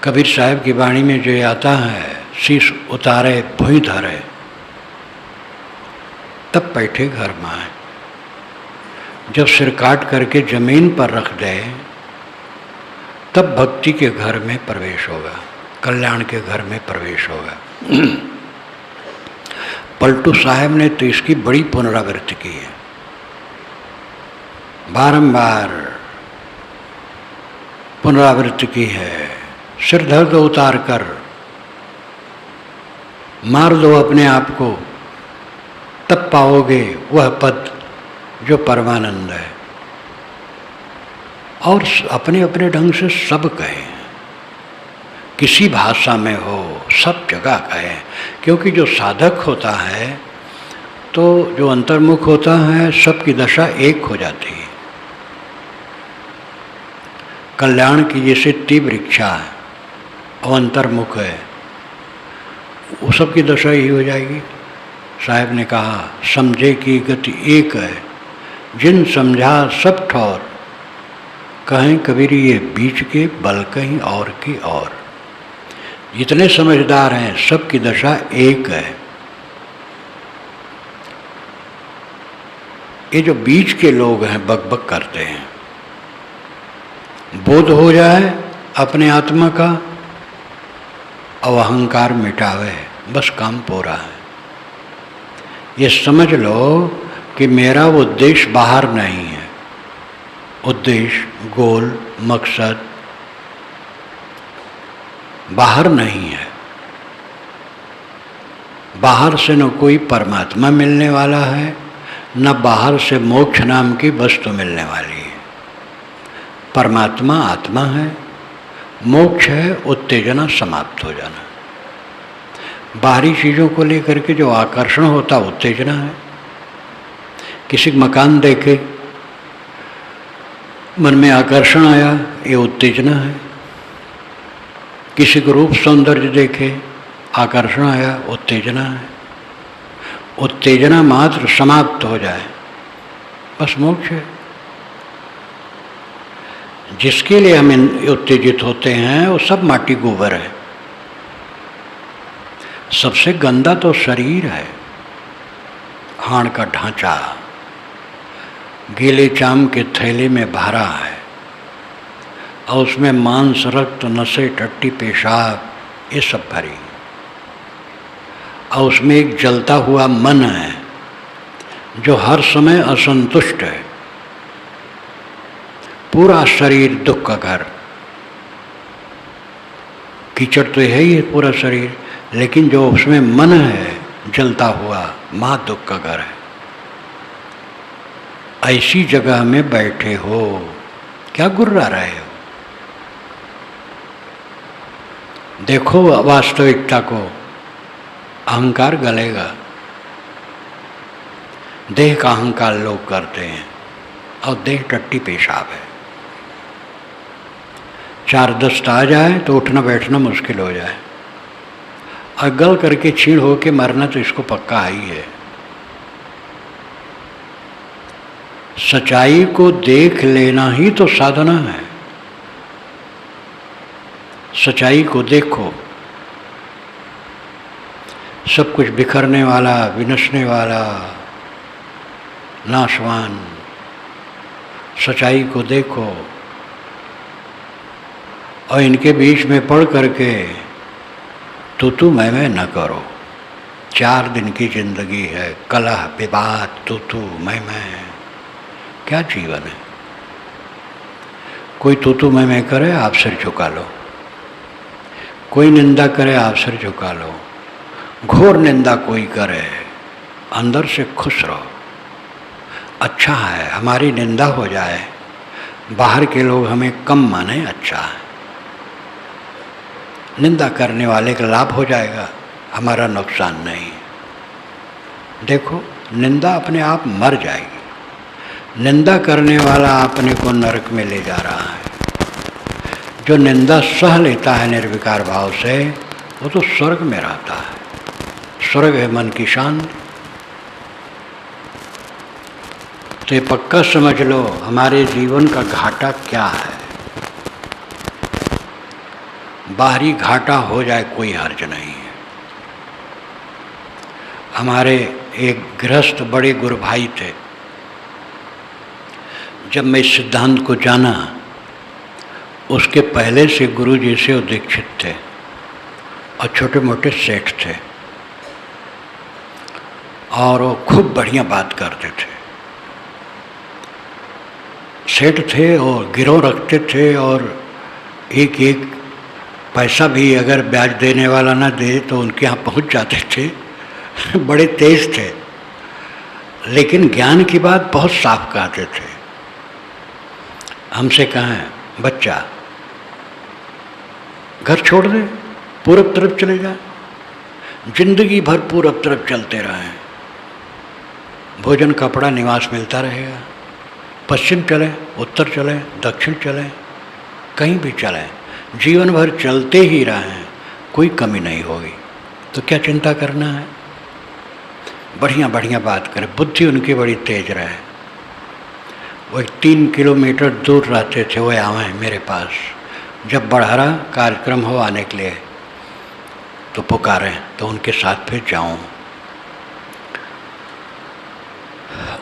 कबीर साहब की वाणी में जो आता है, शीश उतारे भुई धरे तब बैठे घर में आए। जब सिर काट करके जमीन पर रख दे तब भक्ति के घर में प्रवेश होगा, कल्याण के घर में प्रवेश होगा। पलटू साहब ने तो इसकी बड़ी पुनरावृत्ति की है, बारंबार पुनरावृत्ति की है। सिर धर दो उतार कर, मार दो अपने आप को, तब पाओगे वह पद जो परमानंद है। और अपने अपने ढंग से सब कहें, किसी भाषा में हो, सब जगह कहें, क्योंकि जो साधक होता है तो जो अंतर्मुख होता है सबकी दशा एक हो जाती है। कल्याण की जैसे तीव्र इच्छा है और अंतर्मुख है, वो सबकी दशा यही हो जाएगी। साहब ने कहा समझे की गति एक है, जिन समझा सब ठौर, कहें कबीर ये बीच के बल कहीं और की और। जितने समझदार हैं सबकी दशा एक है। ये जो बीच के लोग हैं बकबक करते हैं, बोध हो जाए अपने आत्मा का और अहंकार मिटावे, बस काम पूरा है। ये समझ लो कि मेरा उद्देश्य बाहर नहीं है, उद्देश्य गोल मकसद बाहर नहीं है। बाहर से न कोई परमात्मा मिलने वाला है, न बाहर से मोक्ष नाम की वस्तु मिलने वाली है। परमात्मा आत्मा है, मोक्ष है उत्तेजना समाप्त हो जाना। बाहरी चीज़ों को लेकर के जो आकर्षण होता उत्तेजना है। किसी मकान देखे मन में आकर्षण आया, ये उत्तेजना है। किसी को रूप सौंदर्य देखे आकर्षण आया, उत्तेजना है। उत्तेजना मात्र समाप्त हो जाए बस मोक्ष है। जिसके लिए हम उत्तेजित होते हैं वो सब माटी गोबर है। सबसे गंदा तो शरीर है, हाड़ का ढांचा गीले चाम के थैले में भरा है और उसमें मांस रक्त नशे टट्टी पेशाब ये सब भरी, और उसमें एक जलता हुआ मन है जो हर समय असंतुष्ट है। पूरा शरीर दुख का घर, कीचड़ तो है ही है पूरा शरीर, लेकिन जो उसमें मन है जलता हुआ, महा दुख का घर है। ऐसी जगह में बैठे हो, क्या गुर्रा रहे हो? देखो वास्तविकता को, अहंकार गलेगा। देह का अहंकार लोग करते हैं और देह टट्टी पेशाब है। 4 दस्त आ जाए तो उठना बैठना मुश्किल हो जाए, और गल करके छीण होके मरना तो इसको पक्का ही है। सच्चाई को देख लेना ही तो साधना है। सच्चाई को देखो, सब कुछ बिखरने वाला, विनशने वाला, नाशवान। सच्चाई को देखो और इनके बीच में पढ़ करके तू मैं न करो। 4 दिन की जिंदगी है, कलह विवाद तू मैं, क्या जीवन है? कोई तू मैं करे आप सिर झुका लो, कोई निंदा करे आप सिर झुका लो, घोर निंदा कोई करे अंदर से खुश रहो। अच्छा है हमारी निंदा हो जाए, बाहर के लोग हमें कम माने, अच्छा है। निंदा करने वाले का लाभ हो जाएगा, हमारा नुकसान नहीं। देखो निंदा अपने आप मर जाएगी। निंदा करने वाला अपने को नरक में ले जा रहा है। जो निंदा सह लेता है निर्विकार भाव से, वो तो स्वर्ग में रहता है। स्वर्ग है मन की शांति। तो ये पक्का समझ लो हमारे जीवन का घाटा क्या है। बाहरी घाटा हो जाए कोई हर्ज नहीं है। हमारे एक गृहस्थ बड़े गुरु भाई थे। जब मैं इस सिद्धांत को जाना, उसके पहले से गुरु जी से वो दीक्षित थे और छोटे मोटे सेठ थे, और वो खूब बढ़िया बात करते थे। सेठ थे और गिरोह रखते थे, और एक एक पैसा भी अगर ब्याज देने वाला ना दे तो उनके यहाँ पहुँच जाते थे। बड़े तेज थे, लेकिन ज्ञान की बात बहुत साफ कहते थे। हमसे कहें, बच्चा घर छोड़ दे, पूरब तरफ चले जाए, जिंदगी भर पूरब तरफ चलते रहें, भोजन कपड़ा निवास मिलता रहेगा। पश्चिम चले, उत्तर चले, दक्षिण चले, कहीं भी चले, जीवन भर चलते ही रहें, कोई कमी नहीं होगी। तो क्या चिंता करना है। बढ़िया बढ़िया बात करें। बुद्धि उनकी बड़ी तेज रहे। वो 3 किलोमीटर दूर रहते थे, वो आए मेरे पास। जब बढ़ारा कार्यक्रम हो आने के लिए तो पुकारें तो उनके साथ फिर जाऊं।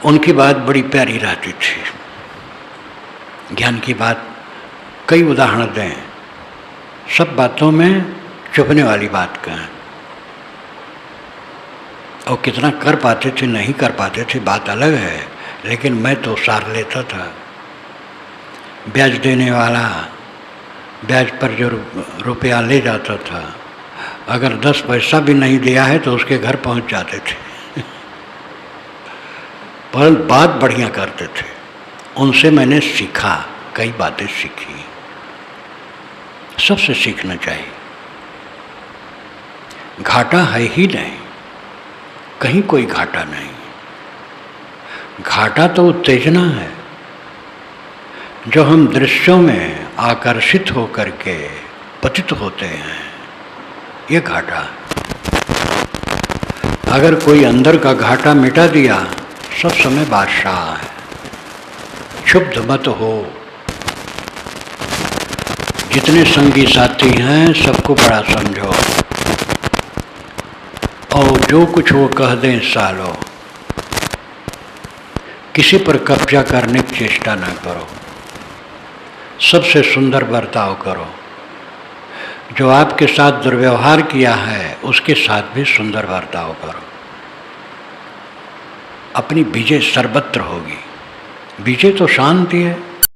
उनकी बात बड़ी प्यारी रहती थी। ज्ञान की बात कई उदाहरण दें, सब बातों में चुभने वाली बात कहें। और कितना कर पाते थे नहीं कर पाते थे बात अलग है, लेकिन मैं तो सार लेता था। ब्याज देने वाला ब्याज पर जो रुपया ले जाता था, अगर 10 पैसा भी नहीं दिया है तो उसके घर पहुंच जाते थे। पर बात बढ़िया करते थे। उनसे मैंने सीखा, कई बातें सीखी। सबसे सीखना चाहिए। घाटा है ही नहीं, कहीं कोई घाटा नहीं। घाटा तो उत्तेजना है, जो हम दृश्यों में आकर्षित होकर के पतित होते हैं, ये घाटा। अगर कोई अंदर का घाटा मिटा दिया, सब समय बादशाह है। क्षुब्ध मत हो। जितने संगी साथी हैं सबको बड़ा समझो, और जो कुछ वो कह दें सालो, किसी पर कब्जा करने की चेष्टा ना करो। सबसे सुंदर बर्ताव करो। जो आपके साथ दुर्व्यवहार किया है उसके साथ भी सुंदर बर्ताव करो। अपनी विजय सर्वत्र होगी। विजय तो शांति है।